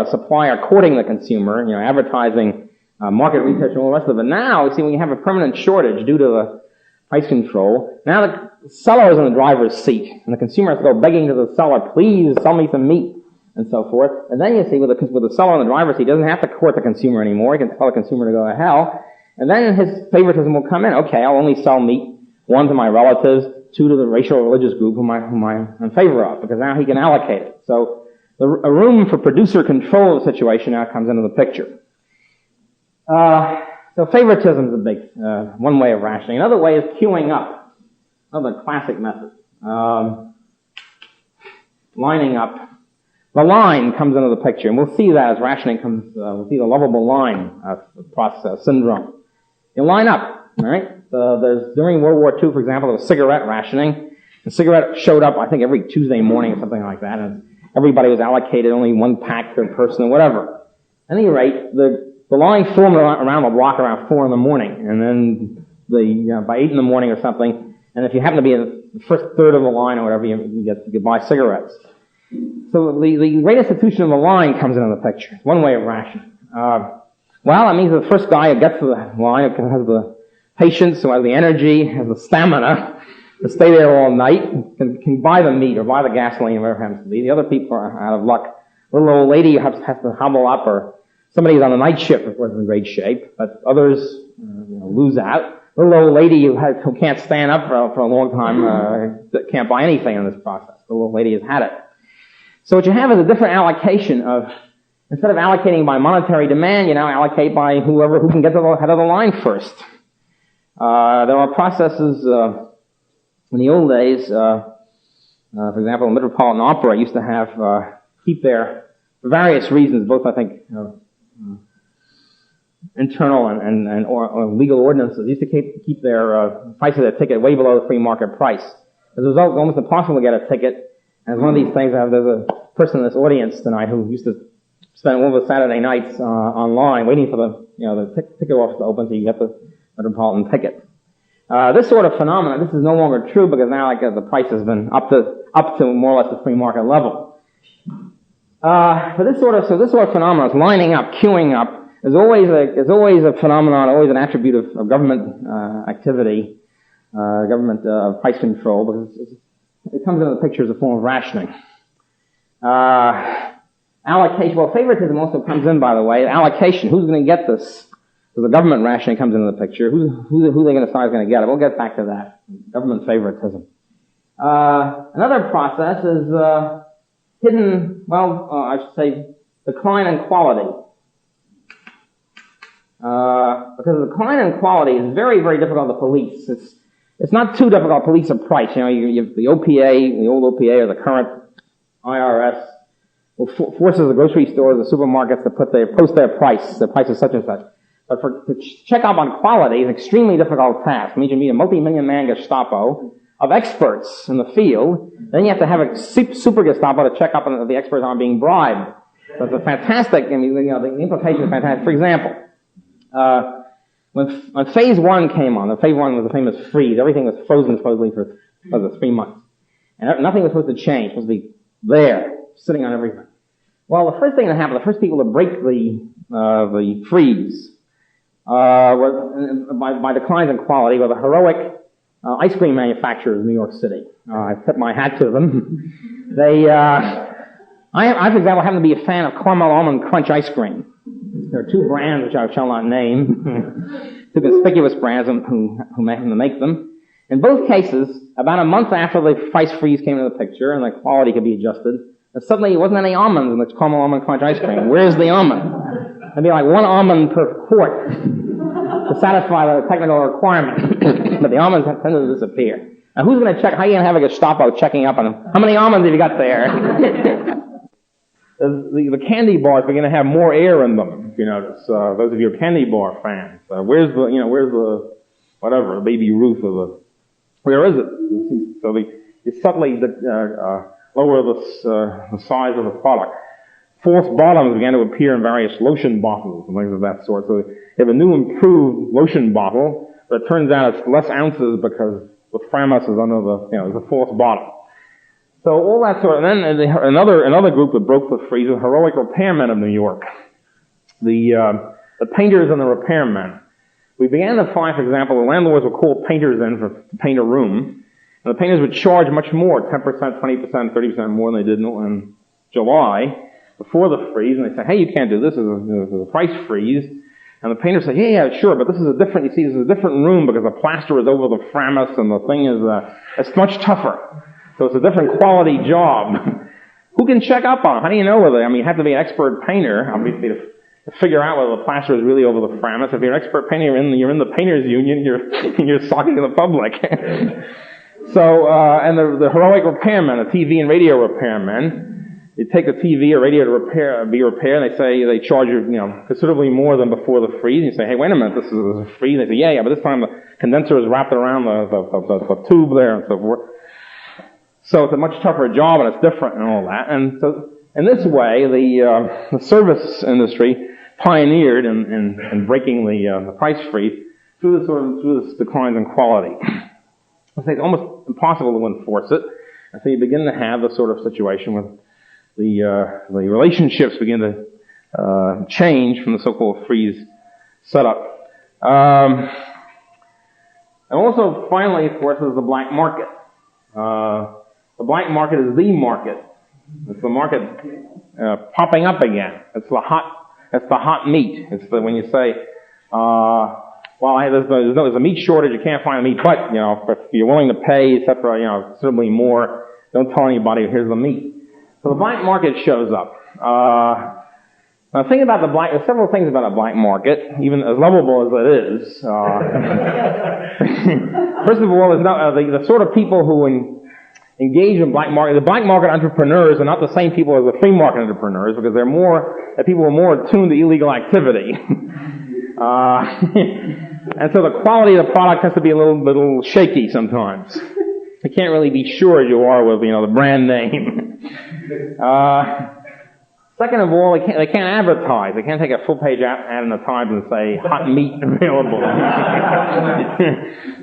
supplier courting the consumer, advertising, market research and all the rest of it, now, you see, when you have a permanent shortage due to the price control, now the seller is in the driver's seat, and the consumer has to go begging to the seller, please sell me some meat, and so forth. And then you see, with the seller in the driver's seat, he doesn't have to court the consumer anymore. He can tell the consumer to go to hell. And then his favoritism will come in. Okay, I'll only sell meat, one to my relatives, two to the racial or religious group whom I'm in favor of, because now he can allocate it. So a room for producer control of the situation now comes into the picture. So favoritism is a big, one way of rationing. Another way is queuing up. Another classic method. Lining up. The line comes into the picture, and we'll see that as rationing comes, we'll see the lovable line process, syndrome. You line up, alright? During World War II, for example, there was cigarette rationing. The cigarette showed up, I think, every Tuesday morning or something like that, and everybody was allocated only one pack per person or whatever. At any rate, the line formed around the block around 4 in the morning, and then by 8 in the morning or something, and if you happen to be in the first third of the line or whatever, you get buy cigarettes. So the great institution of the line comes into the picture. It's one way of rationing. That means the first guy who gets to the line, who has the patience, who has the energy, has the stamina to stay there all night, can buy the meat or buy the gasoline, whatever it happens to be. The other people are out of luck. The little old lady has to hobble up, or somebody's on the night shift who wasn't in great shape, but others lose out. The little old lady who can't stand up for a long time can't buy anything in this process. The little lady has had it. So what you have is a different allocation of, instead of allocating by monetary demand, you now allocate by who can get to the head of the line first. There are processes in the old days. For example, the Metropolitan Opera used to have keep their, for various reasons, both I think internal and legal ordinances, used to keep their price of their ticket way below the free market price. As a result, it's almost impossible to get a ticket. And one of these things, there's a person in this audience tonight who used to spend all the Saturday nights online waiting for the ticket office to open so you get the Metropolitan ticket. This sort of phenomenon, this is no longer true because now the price has been up to more or less the free market level. But this sort of phenomenon, lining up, queuing up, is always a phenomenon, always an attribute of government activity, government price control, because it comes into the picture as a form of rationing. Allocation, favoritism also comes in, by the way. Allocation, who's going to get this? So the government rationing comes into the picture. Who they're going to decide is going to get it? We'll get back to that. Government favoritism. Another process is hidden, I should say, decline in quality. Because the decline in quality is very, very difficult to police. It's not too difficult to police a price. You have the OPA, the old OPA, or the current IRS forces the grocery stores, the supermarkets to post their price. The price is such and such. But to check up on quality is an extremely difficult task. It means you need a multi-million-man Gestapo of experts in the field. Then you have to have a super Gestapo to check up on the experts aren't being bribed. So it's a fantastic, the implication is fantastic. For example, when Phase 1 came on, Phase 1 was the famous freeze. Everything was frozen supposedly for 3 months. And nothing was supposed to change. It was supposed to be there, sitting on everything. Well, the first thing that happened, the first people to break the freeze, by declines in quality, were the heroic ice cream manufacturers in New York City. I tip my hat to them. I, for example, happen to be a fan of Caramel Almond Crunch ice cream. There are 2 brands which I shall not name, 2 conspicuous brands who make them. In both cases, about a month after the price freeze came into the picture and the quality could be adjusted, suddenly there wasn't any almonds in the Caramel Almond Crunch ice cream. Where's the almond? There'd be like 1 almond per quart to satisfy the technical requirement. But the almonds tend to disappear. Now who's going to check? How are you going to have a Gestapo checking up on them? How many almonds have you got there? The candy bars begin to have more air in them, if you notice. Those of your candy bar fans. Where's the Baby Ruth where is it? So you subtly lower the size of the product. False bottoms began to appear in various lotion bottles and things of that sort. So you have a new improved lotion bottle, but it turns out it's less ounces because the Framus is under the false bottom. So all that sort of, and then another group that broke the freeze was heroic repairmen of New York. The painters and the repairmen. We began to find, for example, the landlords would call painters in to paint a room, and the painters would charge much more, 10%, 20%, 30% more than they did in July, before the freeze, and they say, hey, you can't do this, this is a price freeze. And the painters say, yeah, sure, but this is a different room because the plaster is over the Framus and the thing is, it's much tougher. So it's a different quality job. Who can check up on it? How do you know whether, you have to be an expert painter, obviously, to figure out whether the plaster is really over the Framus. If you're an expert painter, you're in the painters union, you're socking the public. So, and the heroic repairmen, the TV and radio repairmen, you take a TV or radio to be repaired, and they charge you, considerably more than before the freeze. And you say, hey, wait a minute, this is a freeze. And they say, yeah, but this time the condenser is wrapped around the tube there and so forth. So it's a much tougher job, and it's different and all that. And so in this way, the service industry pioneered in breaking the price freeze through this declines in quality. It's almost impossible to enforce it, and so you begin to have the sort of situation where the relationships begin to change from the so-called freeze setup. And also, finally, of course, is the black market. The black market is the market. It's the market popping up again. It's the hot meat. It's when you say, there's a meat shortage, you can't find meat, but, if you're willing to pay, etc., considerably more, don't tell anybody, here's the meat. So the black market shows up. Now, think about there's several things about a black market, even as lovable as it is. First of all, the sort of people who engage in black market, the black market entrepreneurs are not the same people as the free market entrepreneurs, because people are more attuned to illegal activity. And so the quality of the product has to be a little shaky sometimes. You can't really be sure as you are with, the brand name. Second of all, they can't advertise. They can't take a full-page ad in the Times and say hot meat available.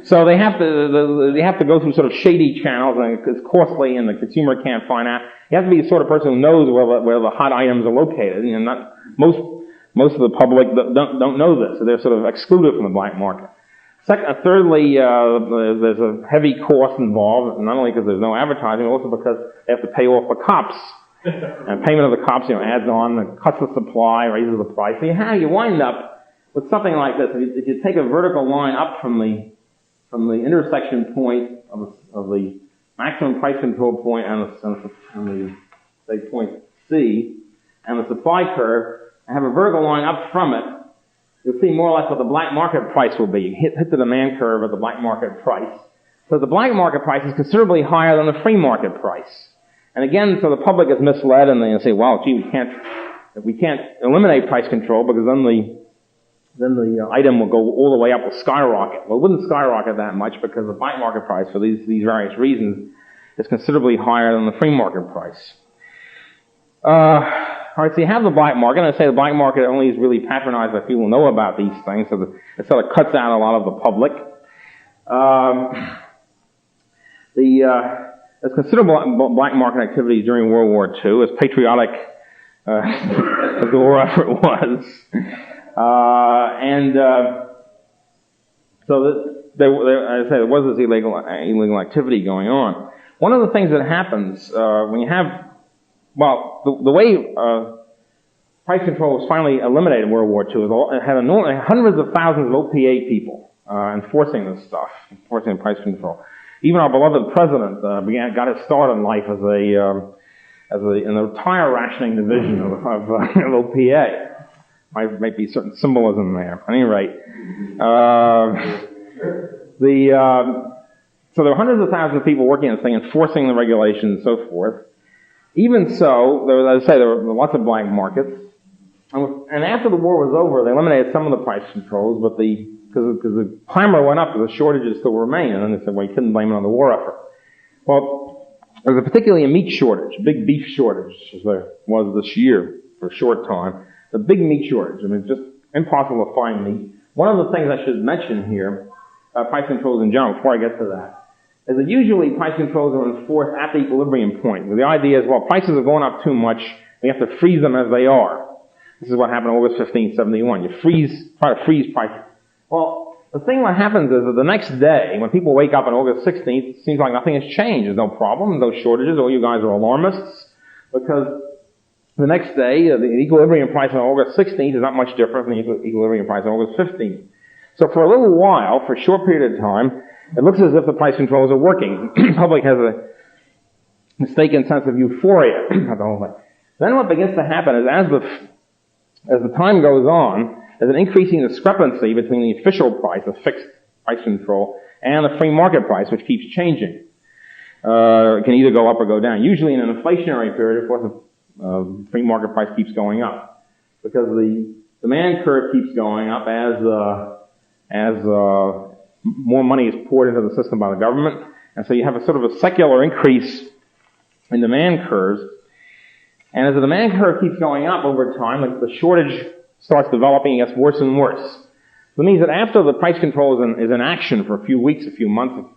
So they have to go through sort of shady channels, and it's costly, and the consumer can't find out. You have to be the sort of person who knows where the hot items are located. Not most of the public don't know this, so they're sort of excluded from the black market. Thirdly, there's a heavy cost involved, not only because there's no advertising, but also because they have to pay off the cops. And payment of the cops, adds on, cuts the supply, raises the price. So you wind up with something like this. If you take a vertical line up from the intersection point of the maximum price control point and the say point C and the supply curve, and have a vertical line up from it, you'll see more or less what the black market price will be. You hit the demand curve at the black market price. So the black market price is considerably higher than the free market price. And again, so the public is misled, and they say, "Well, gee, we can't eliminate price control because then the item will go all the way up, will skyrocket." Well, it wouldn't skyrocket that much because the black market price, for these various reasons, is considerably higher than the free market price. All right, so you have the black market, and I say the black market only is really patronized by people who know about these things, so it sort of cuts out a lot of the public. There's considerable black market activity during World War II, as patriotic as the war effort was. So there was this illegal activity going on. One of the things that happens when you have, the way price control was finally eliminated in World War II, it had hundreds of thousands of OPA people enforcing this stuff, enforcing price control. Even our beloved president got his start in life in the tire rationing division of OPA. Might be certain symbolism there. At any rate, so there were hundreds of thousands of people working on this thing, enforcing the regulations and so forth. Even so, there were lots of black markets. And after the war was over, they eliminated some of the price controls, but because the clamor went up, the shortages still remain. And then they said, well, you couldn't blame it on the war effort. Well, there was particularly a meat shortage, a big beef shortage, as there was this year for a short time. A big meat shortage. It's just impossible to find meat. One of the things I should mention here, price controls in general, before I get to that, is that usually price controls are enforced at the equilibrium point. The idea is, prices are going up too much, we have to freeze them as they are. This is what happened on August 15, 1971. You try to freeze prices. Well, the thing that happens is that the next day, when people wake up on August 16th, it seems like nothing has changed. There's no problem, no shortages, all you guys are alarmists, because the next day, the equilibrium price on August 16th is not much different from the equilibrium price on August 15th. So for a little while, for a short period of time, it looks as if the price controls are working. The public has a mistaken sense of euphoria about the whole thing. Then what begins to happen is as the time goes on, there's an increasing discrepancy between the official price, the fixed price control, and the free market price, which keeps changing. It can either go up or go down. Usually in an inflationary period, of course, the free market price keeps going up, because the demand curve keeps going up as more money is poured into the system by the government, and so you have a sort of a secular increase in demand curves. And as the demand curve keeps going up over time, the shortage starts developing and gets worse and worse. So it means that after the price control is in action for a few weeks, a few months,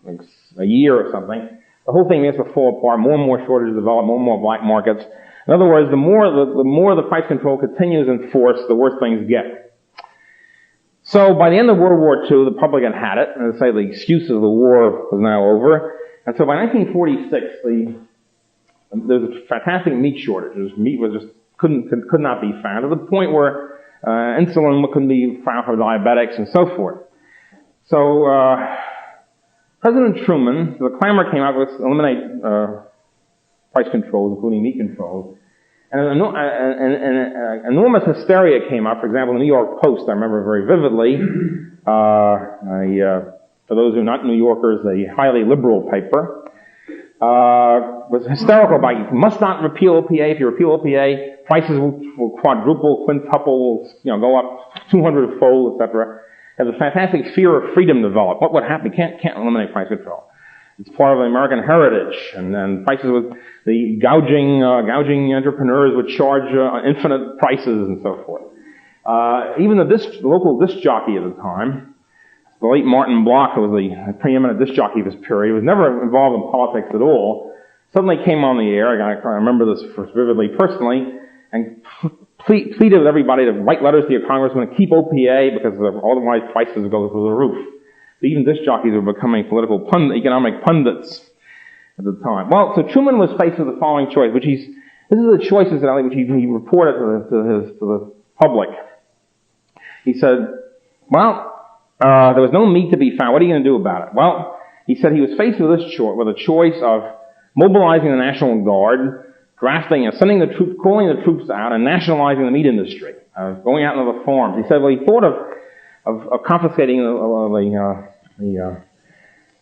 a year or something, the whole thing begins to fall apart. More and more shortages develop, more and more black markets. In other words, the more the price control continues in force, the worse things get. So by the end of World War II, the public had it, and say the excuse of the war was now over. And so by 1946, there was a fantastic meat shortage. Meat was just could not be found, to the point where insulin couldn't be found for diabetics and so forth. So President Truman, the clamor came out to eliminate price controls, including meat controls. And an enormous hysteria came up. For example, the New York Post, I remember very vividly, for those who are not New Yorkers, a highly liberal paper, was hysterical about you must not repeal OPA. If you repeal OPA, prices will quadruple, quintuple, go up 200-fold, etc. There's a fantastic fear of freedom developed. What would happen? You can't eliminate price control. It's part of the American heritage, and then prices the gouging entrepreneurs would charge infinite prices and so forth. Even the local disc jockey at the time, the late Martin Bloch, who was the preeminent disc jockey of his period, was never involved in politics at all, suddenly came on the air, I remember this vividly personally, and pleaded with everybody to write letters to your congressman to keep OPA because otherwise prices would go through the roof. Even disc jockeys were becoming economic pundits at the time. Well, so Truman was faced with the following choice, this is the choices which he reported to the public. He said, there was no meat to be found. What are you going to do about it? Well, he said he was faced with a choice of mobilizing the National Guard, drafting and sending the troops, calling the troops out, and nationalizing the meat industry, going out into the farms. He said, he thought of confiscating the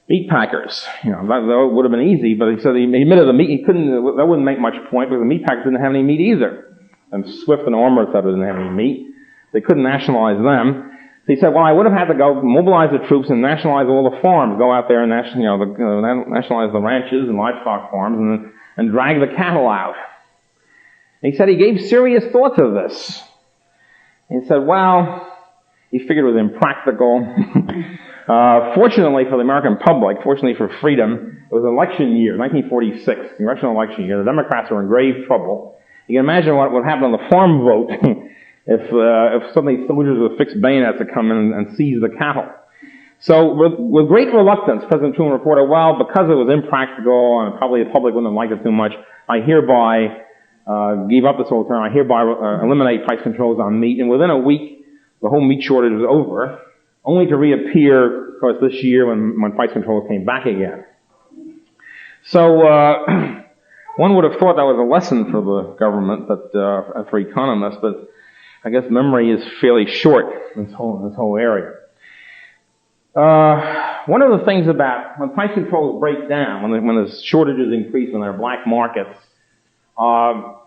meat packers. That would have been easy, but he said he admitted that wouldn't make much point because the meat packers didn't have any meat either. And Swift and Armour said they didn't have any meat. They couldn't nationalize them. So he said, I would have had to go mobilize the troops and nationalize all the farms, go out there and nationalize the ranches and livestock farms and drag the cattle out. And he said he gave serious thought to this. And he said, he figured it was impractical. Fortunately for the American public, fortunately for freedom, it was election year, 1946, congressional election year. The Democrats were in grave trouble. You can imagine what would happen on the farm vote if suddenly soldiers with fixed bayonets had come in and seized the cattle. So with great reluctance, President Truman reported, because it was impractical and probably the public wouldn't have liked it too much, I hereby give up this whole term. I hereby eliminate price controls on meat. And within a week, the whole meat shortage was over, only to reappear, of course, this year when price controls came back again. So one would have thought that was a lesson for the government, and for economists, but I guess memory is fairly short in this whole area. One of the things about when price controls break down, when the shortages increase, when there are black markets, the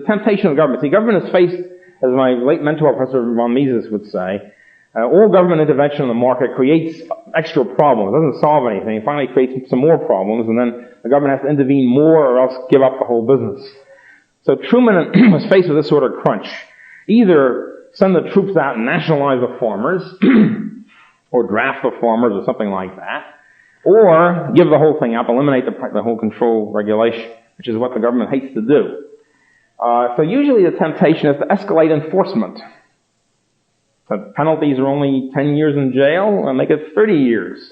temptation of government. See, government is faced, as my late mentor, Professor von Mises, would say, all government intervention in the market creates extra problems. It doesn't solve anything. It finally creates some more problems, and then the government has to intervene more or else give up the whole business. So Truman was faced with this sort of crunch. Either send the troops out and nationalize the farmers, or draft the farmers or something like that, or give the whole thing up, eliminate the whole control regulation, which is what the government hates to do. So usually the temptation is to escalate enforcement. The penalties are only 10 years in jail, and make it 30 years.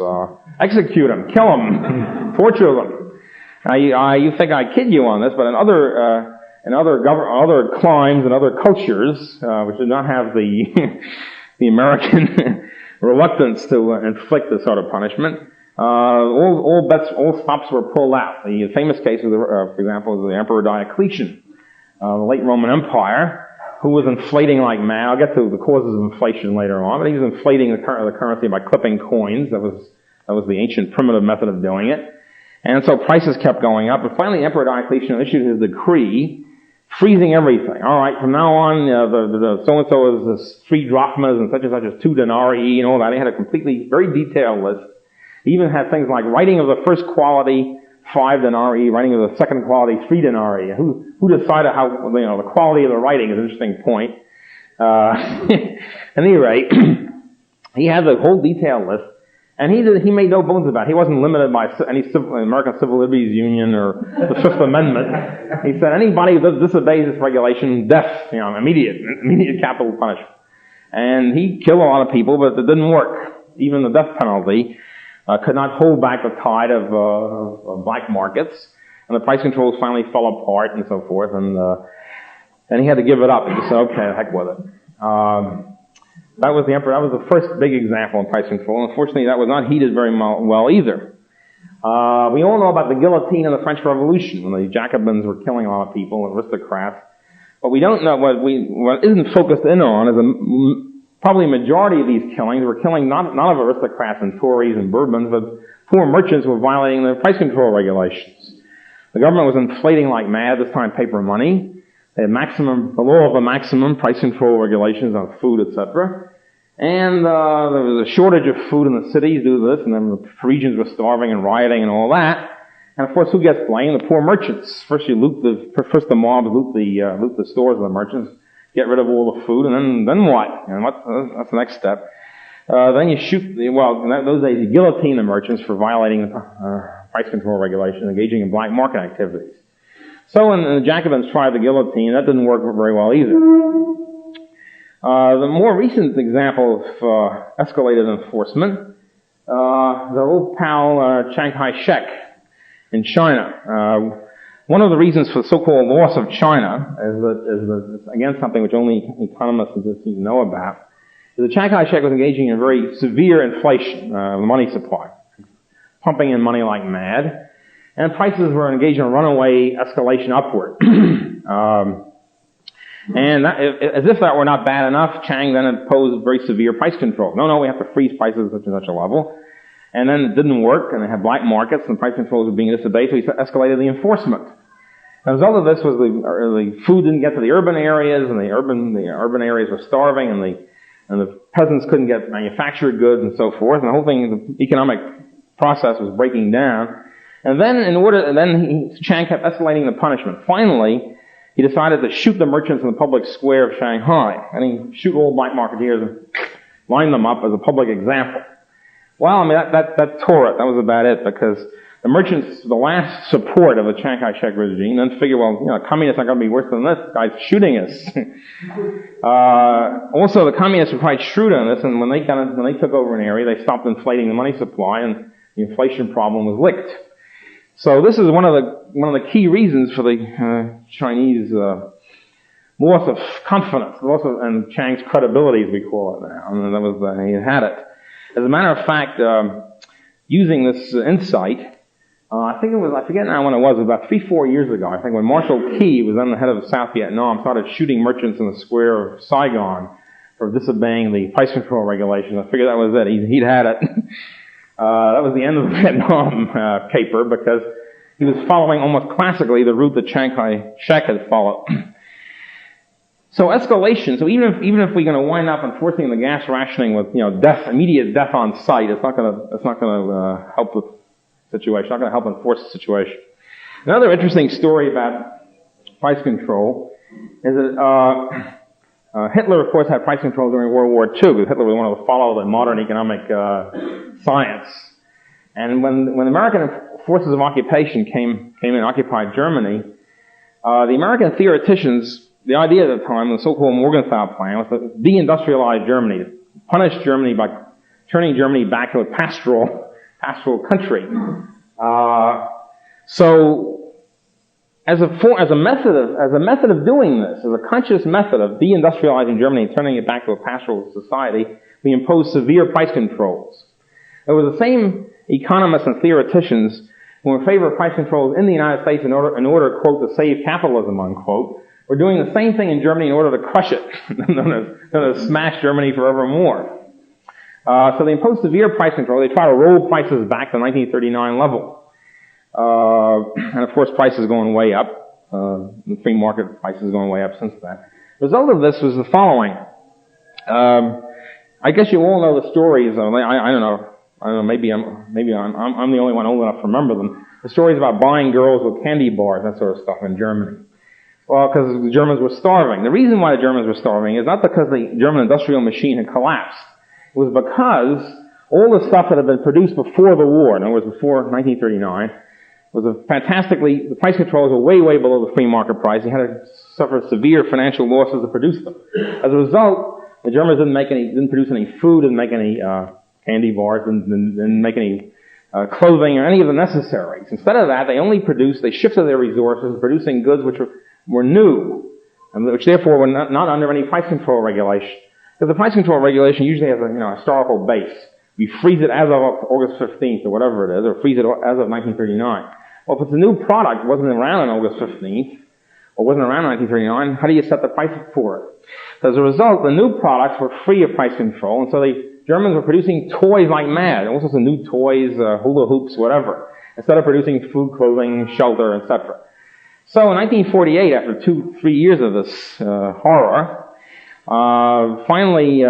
Execute them, kill them, torture them. Now, you think I kid you on this, but in other climes and other cultures, which do not have the American reluctance to inflict this sort of punishment, all stops were pulled out. The famous case, for example, is the Emperor Diocletian, the late Roman Empire, who was inflating like mad. I'll get to the causes of inflation later on, but he was inflating the currency by clipping coins. That was the ancient primitive method of doing it. And so prices kept going up, but finally Emperor Diocletian issued his decree freezing everything. All right, from now on, the so-and-so is 3 drachmas and such as 2 denarii and all that. He had a completely, very detailed list. He even had things like writing of the first quality, 5 denarii, writing of the second quality 3 denarii. Who decided how, the quality of the writing is an interesting point. At any rate, he had the whole detailed list, and he made no bones about it. He wasn't limited by any American Civil Liberties Union or the Fifth Amendment. He said anybody who disobeys this regulation, death, immediate capital punishment. And he killed a lot of people, but it didn't work. Even the death penalty could not hold back the tide of black markets, and the price controls finally fell apart and so forth, and he had to give it up. He just said, okay, heck with it. That was the emperor. That was the first big example in price control. Unfortunately, that was not heeded very well either. We all know about the guillotine in the French Revolution, when the Jacobins were killing a lot of people, aristocrats. But we don't know what isn't focused in on is probably a majority of these killings were killing not of aristocrats and Tories and Bourbons, but poor merchants who were violating the price control regulations. The government was inflating like mad, this time paper money. They had the law of the maximum price control regulations on food, etc. And there was a shortage of food in the cities due to this, and then the regions were starving and rioting and all that. And of course, who gets blamed? The poor merchants. First the mobs loot the stores of the merchants, get rid of all the food, and then what? And that's the next step. Then you in those days you guillotine the merchants for violating the price control regulations, engaging in black market activities. So when the Jacobins tried the guillotine, that didn't work very well either. The more recent example of escalated enforcement, the old pal Chiang Kai-shek in China. One of the reasons for the so-called loss of China is again something which only economists seem to know about, is that Chiang Kai-shek was engaging in very severe inflation of the money supply, pumping in money like mad. And prices were engaged in a runaway escalation upward. And as if that were not bad enough, Chiang then imposed very severe price control. No, we have to freeze prices at such and such a level. And then it didn't work, and they had black markets, and price controls were being disobeyed, so he escalated the enforcement. The result of this was the food didn't get to the urban areas, and the urban areas were starving, and the peasants couldn't get manufactured goods and so forth, and the whole thing, the economic process was breaking down. And then Chiang kept escalating the punishment. Finally, he decided to shoot the merchants in the public square of Shanghai. And he shoot all black marketeers and line them up as a public example. Well, that tore it. That was about it, because the merchants, the last support of the Chiang Kai-shek regime, then figured, communists aren't going to be worse than this. The guy's shooting us. Also, the communists were quite shrewd on this, and when they took over an area, they stopped inflating the money supply, and the inflation problem was licked. So this is one of the key reasons for the Chinese loss of confidence, and Chiang's credibility, as we call it now. And that was he had it. As a matter of fact, using this insight, I forget now when it was about 3-4 years ago. I think when Marshal Key was then the head of South Vietnam, started shooting merchants in the square of Saigon for disobeying the price control regulations. I figured that was it. He'd had it. That was the end of the Vietnam caper, because he was following almost classically the route that Chiang Kai-shek had followed. So escalation. So even if we're going to wind up enforcing the gas rationing with immediate death on sight, it's not going to help the situation. It's not going to help enforce the situation. Another interesting story about price control is that Hitler, of course, had price control during World War II, because Hitler was one of the follow the modern economic science. And when the American forces of occupation came and occupied Germany, the American theoreticians, the idea at the time, the so-called Morgenthau plan, was to deindustrialize Germany, to punish Germany by turning Germany back to a pastoral country. So as a method of doing this, as a conscious method of deindustrializing Germany and turning it back to a pastoral society, we imposed severe price controls. It was the same economists and theoreticians who were in favor of price controls in the United States in order, quote, to save capitalism, unquote, were doing the same thing in Germany in order to crush it, to smash Germany forevermore. So they imposed severe price control. They try to roll prices back to 1939 level. And of course, prices going way up. The free market prices going way up since then. The result of this was the following. I guess you all know the stories. I don't know. Maybe I'm the only one old enough to remember them. the stories about buying girls with candy bars, that sort of stuff in Germany. Well, because the Germans were starving. The reason why the Germans were starving is not because the German industrial machine had collapsed. It was because all the stuff that had been produced before the war, in other words, before 1939, was the price controls were way, way below the free market price. You had to suffer severe financial losses to produce them. As a result, the Germans didn't produce any food, didn't make any candy bars, didn't make any clothing or any of the necessaries. Instead of that, they shifted their resources, producing goods which were new, and which therefore were not under any price control regulation. Because the price control regulation usually has a historical base. You freeze it as of August 15th or whatever it is, or freeze it as of 1939. Well, if it's a new product, wasn't around on August 15th, or wasn't around in 1939, how do you set the price for it? So as a result, the new products were free of price control, and so the Germans were producing toys like mad, all sorts of new toys, hula hoops, whatever, instead of producing food, clothing, shelter, etc. So in 1948, after 2-3 years of this horror, finally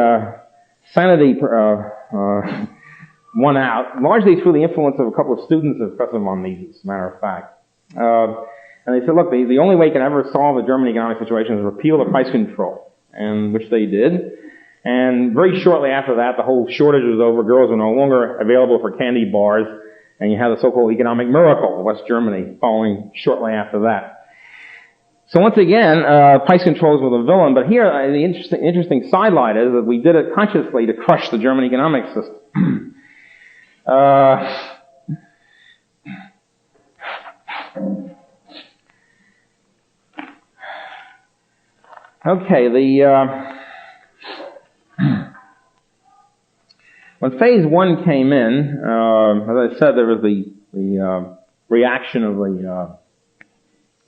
sanity won out, largely through the influence of a couple of students of Professor von Mises, as a matter of fact. And they said, look, the only way you can ever solve the German economic situation is repeal the price control, and which they did. And very shortly after that, the whole shortage was over. Girls were no longer available for candy bars, and you had the so-called economic miracle of West Germany following shortly after that. So once again, price controls were the villain, but here the interesting sidelight is that we did it consciously to crush the German economic system. Okay, when Phase 1 came in, as I said, there was the reaction of the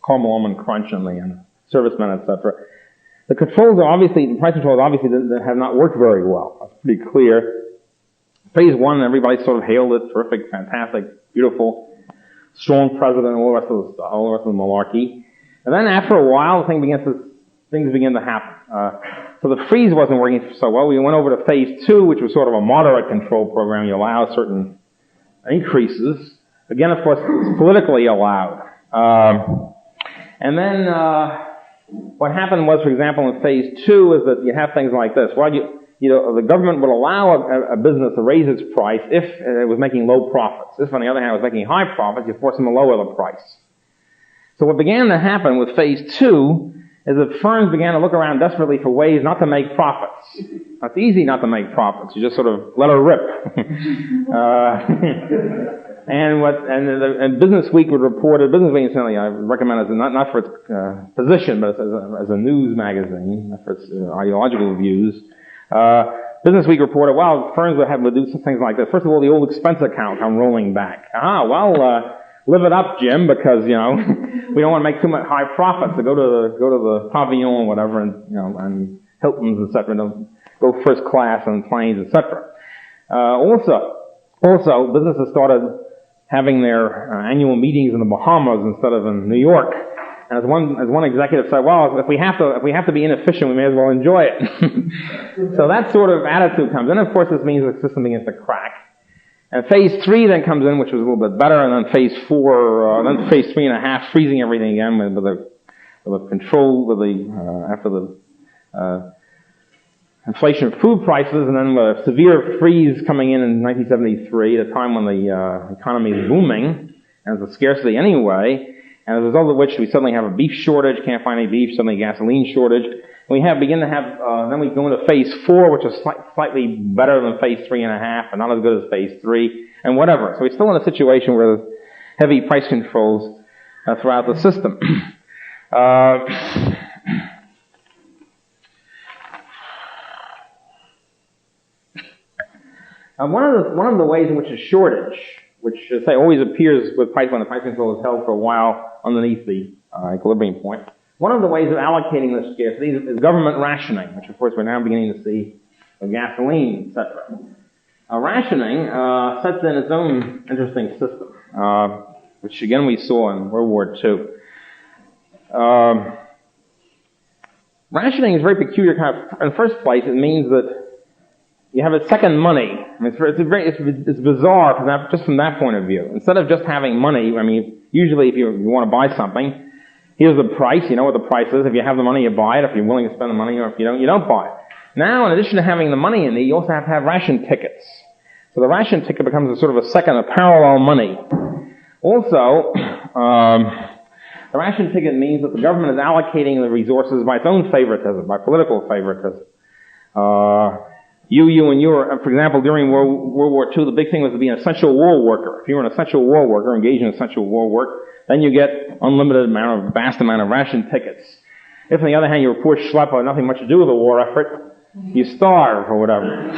caramel almond crunch and the servicemen, etc. The price controls obviously have not worked very well. That's pretty clear. Phase 1, everybody sort of hailed it, terrific, fantastic, beautiful, strong president, all the rest of the malarkey. And then after a while, things began to happen. So the freeze wasn't working so well. We went over to Phase 2, which was sort of a moderate control program. You allow certain increases. Again, of course, it's politically allowed. And then what happened was, for example, in Phase 2 is that you have things like this. Well, the government would allow a business to raise its price if it was making low profits. If, on the other hand, it was making high profits, you force them to lower the price. So what began to happen with Phase 2 is that firms began to look around desperately for ways not to make profits. It's easy not to make profits. You just sort of let her rip. And Business Week would report it. Business Week, incidentally, I recommend it not for its position, but as a news magazine, not for its ideological views. Business Week reported, well, firms would have to do some things like this. First of all, the old expense account come rolling back. Live it up, Jim, because, we don't want to make too much high profits. So go to the pavilion or whatever, and Hilton's, etc. Don't go first class on planes, etc. Also, businesses started having their annual meetings in the Bahamas instead of in New York. And as one executive said, well, if we have to be inefficient, we may as well enjoy it. So that sort of attitude comes in. Of course, this means the system begins to crack. And Phase 3 then comes in, which was a little bit better, and then Phase 4, then Phase 3.5, freezing everything again with the control, after the inflation of food prices, and then the severe freeze coming in 1973, at a time when the economy is booming, and there's a scarcity anyway, and as a result of which we suddenly have a beef shortage, can't find any beef, suddenly gasoline shortage. We then we go into Phase 4, which is slightly better than Phase 3.5, but not as good as Phase 3, and whatever. So we're still in a situation where there's heavy price controls throughout the system. One of the ways in which a shortage, which say always appears when the price control is held for a while underneath the equilibrium point. One of the ways of allocating this scarcity is government rationing, which of course we're now beginning to see with gasoline, etc. Rationing sets in its own interesting system, which again we saw in World War II. Rationing is very peculiar. In the first place, it means that you have a second money. I mean, it's bizarre just from that point of view. Instead of just having money, I mean, usually if you want to buy something, here's the price. You know what the price is. If you have the money, you buy it. If you're willing to spend the money, or if you don't buy it. Now, in addition to having the money in there, you also have to have ration tickets. So the ration ticket becomes a sort of a second, a parallel money. Also, the ration ticket means that the government is allocating the resources by its own favoritism, by political favoritism. You and your, for example, during World War II, the big thing was to be an essential war worker. If you were an essential war worker, engaged in essential war work, then you get vast amount of ration tickets. If, on the other hand, you're a poor schlep with nothing much to do with the war effort, you starve or whatever.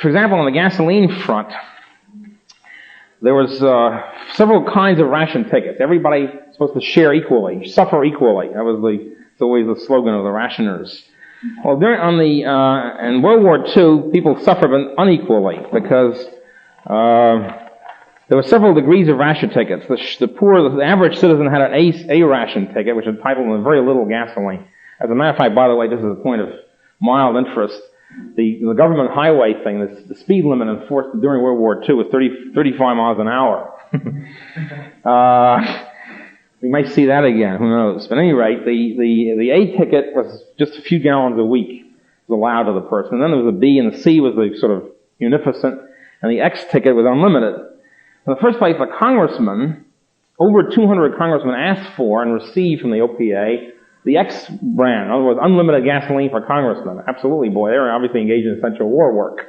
For example, on the gasoline front, there was several kinds of ration tickets. Everybody was supposed to share equally, suffer equally. It's always the slogan of the rationers. Well, in World War II, people suffered unequally because there were several degrees of ration tickets. The average citizen had an A ration ticket, which entitled him very little gasoline. As a matter of fact, by the way, this is a point of mild interest. The government highway thing, the speed limit enforced during World War II was 35 miles an hour. We might see that again, who knows. But at any rate, the A ticket was just a few gallons a week was allowed to the person. And then there was a B, and the C was the sort of munificent, and the X ticket was unlimited. In the first place, the congressman, over 200 congressmen asked for and received from the OPA the X brand, in other words, unlimited gasoline for congressmen. Absolutely, boy, they were obviously engaged in essential war work.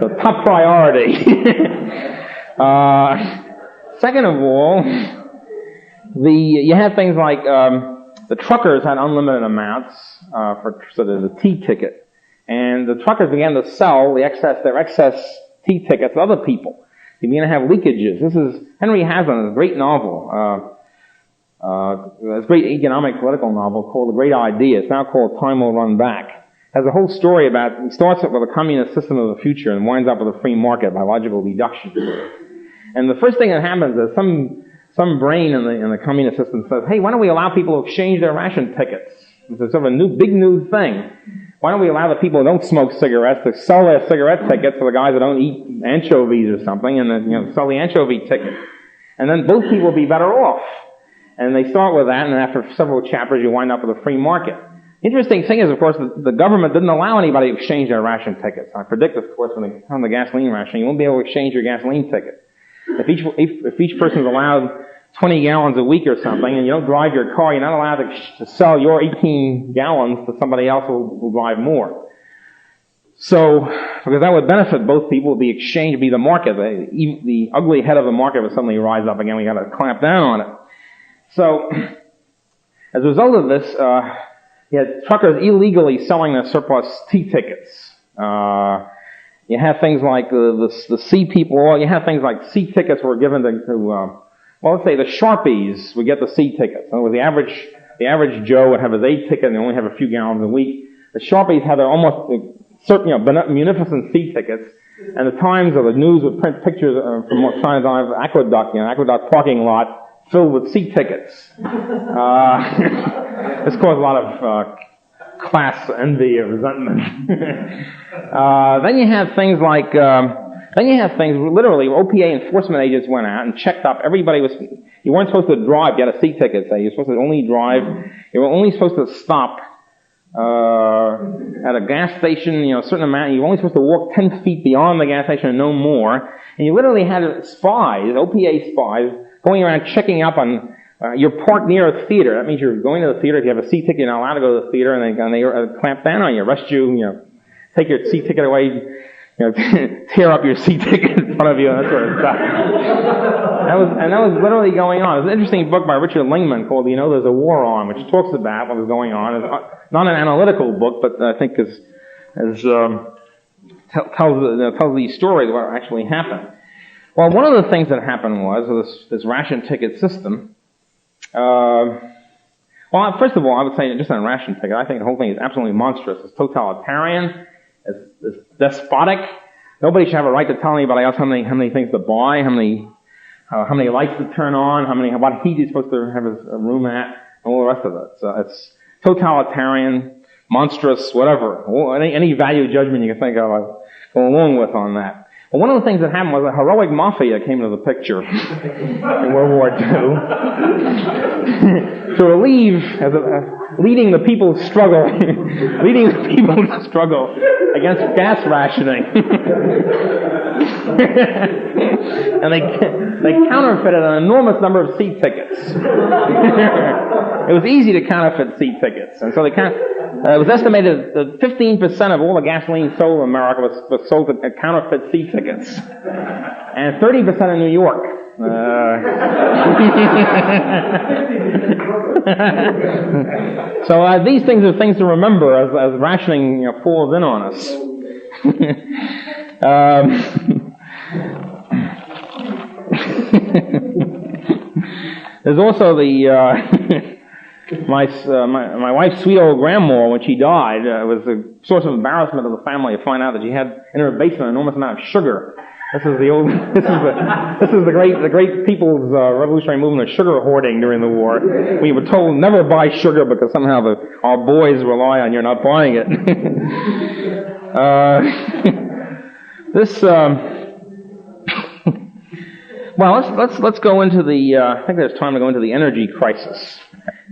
So top priority. Second of all, you had things like the truckers had unlimited amounts for the T ticket, and the truckers began to sell their excess T tickets to other people. They began to have leakages. This is Henry Hazlitt's great novel. This great economic political novel called The Great Idea. It's now called Time Will Run Back. It has a whole story about, it starts with a communist system of the future and winds up with a free market by logical deduction. And the first thing that happens is some brain in the communist system says, hey, why don't we allow people to exchange their ration tickets? It's a sort of a big new thing. Why don't we allow the people who don't smoke cigarettes to sell their cigarette tickets to the guys that don't eat anchovies or something, and then sell the anchovy ticket. And then both people will be better off. And they start with that, and after several chapters, you wind up with a free market. Interesting thing is, of course, the government didn't allow anybody to exchange their ration tickets. I predict, of course, when they come to the gasoline ration, you won't be able to exchange your gasoline ticket. If each person is allowed 20 gallons a week or something, and you don't drive your car, you're not allowed to sell your 18 gallons to somebody else who will drive more. So, because that would benefit both people, the exchange would be the market. The ugly head of the market would suddenly rise up again. We got to clamp down on it. So, as a result of this, you had truckers illegally selling their surplus T tickets. You have things like the C people. You have things like C tickets were given to let's say the Sharpies would get the C tickets. In other words, the average Joe would have his A ticket and they only have a few gallons a week. The Sharpies had their almost munificent C tickets. And the Times or the News would print pictures from Times of Aqueduct parking lot filled with C tickets. This caused a lot of class envy or resentment. Then you have things like, literally, OPA enforcement agents went out and checked up. You weren't supposed to drive, get a C ticket, say. You're supposed to only drive. You were only supposed to stop at a gas station, a certain amount. You were only supposed to walk 10 feet beyond the gas station and no more. And you literally had spies, OPA spies, going around checking up on, you're parked near a theater. That means you're going to the theater. If you have a C ticket, you're not allowed to go to the theater, and they clamp down on you, arrest you, take your C ticket away, tear up your C ticket in front of you, and that sort of stuff. That was literally going on. There's an interesting book by Richard Lingman called There's a War On, which talks about what was going on. It's not an analytical book, but I think tells these stories of what actually happened. Well, one of the things that happened was this ration ticket system. Well, first of all, I would say just on ration ticket, I think the whole thing is absolutely monstrous. It's totalitarian. It's despotic. Nobody should have a right to tell anybody else how many things to buy, how many lights to turn on, what heat he's supposed to have his room at, and all the rest of it. So it's totalitarian, monstrous, whatever. Any value judgment you can think of, I'll go along with on that. Well, one of the things that happened was a heroic mafia came into the picture in World War II to relieve, leading the people's struggle, against gas rationing. And they counterfeited an enormous number of seat tickets. It was easy to counterfeit seat tickets, and so it was estimated that 15% of all the gasoline sold in America was sold at counterfeit seat tickets, and 30% in New York. So these things are things to remember as rationing falls in on us. There's also the my wife's sweet old grandma, when she died, was a source of embarrassment of the family to find out that she had in her basement an enormous amount of sugar. This is the great people's revolutionary movement of sugar hoarding during the war. We were told never buy sugar because somehow our boys rely on you not buying it. Well, let's go into the. I think there's time to go into the energy crisis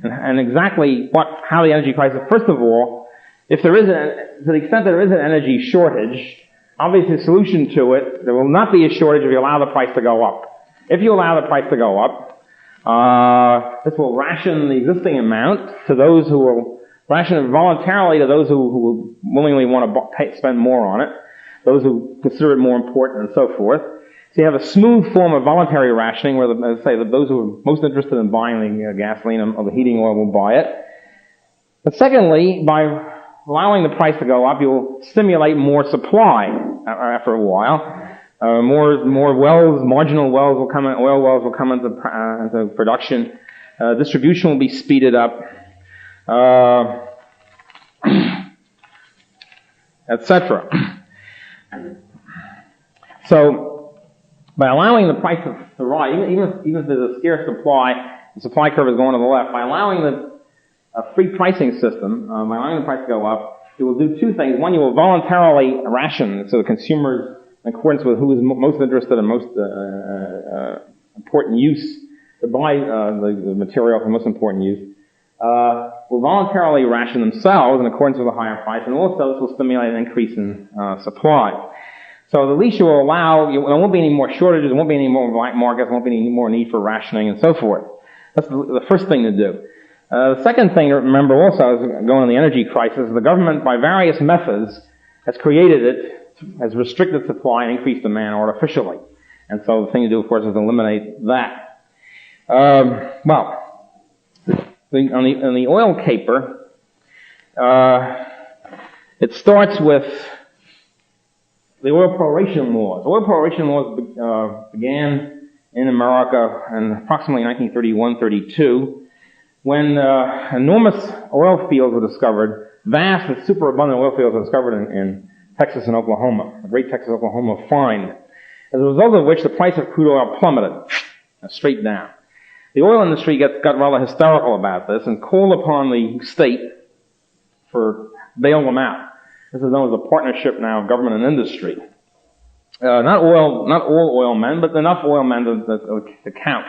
and exactly how the energy crisis. First of all, if there is to the extent that there is an energy shortage, obviously the solution to it, there will not be a shortage if you allow the price to go up. If you allow the price to go up, this will ration the existing amount to those who will ration it voluntarily to those who will willingly want to spend more on it, those who consider it more important, and so forth. So you have a smooth form of voluntary rationing where, as I say, those who are most interested in buying the gasoline or the heating oil will buy it. But secondly, by allowing the price to go up, you'll stimulate more supply after a while. More wells, marginal wells will come in, oil wells will come into production. Distribution will be speeded up, etc. So, by allowing the price to rise, even if there's a scarce supply, the supply curve is going to the left. By allowing a free pricing system, by allowing the price to go up, it will do two things. One, you will voluntarily ration, so the consumers, in accordance with who is most interested in most important use, to buy the material for most important use, will voluntarily ration themselves in accordance with a higher price, and also this will stimulate an increase in supply. So the least you will allow, there won't be any more shortages, there won't be any more black markets, there won't be any more need for rationing, and so forth. That's the first thing to do. The second thing to remember also, as going on the energy crisis, the government, by various methods, has created it, has restricted supply and increased demand artificially. And so the thing to do, of course, is eliminate that. On the oil caper, it starts with the oil proration laws. Oil proration laws began in America in approximately 1931-32, when enormous oil fields were discovered, vast and superabundant oil fields were discovered in Texas and Oklahoma, the great Texas-Oklahoma find, as a result of which the price of crude oil plummeted straight down. The oil industry got rather hysterical about this and called upon the state for bail them out. This is known as a partnership now of government and industry. Not all oil men, but enough oil men to count.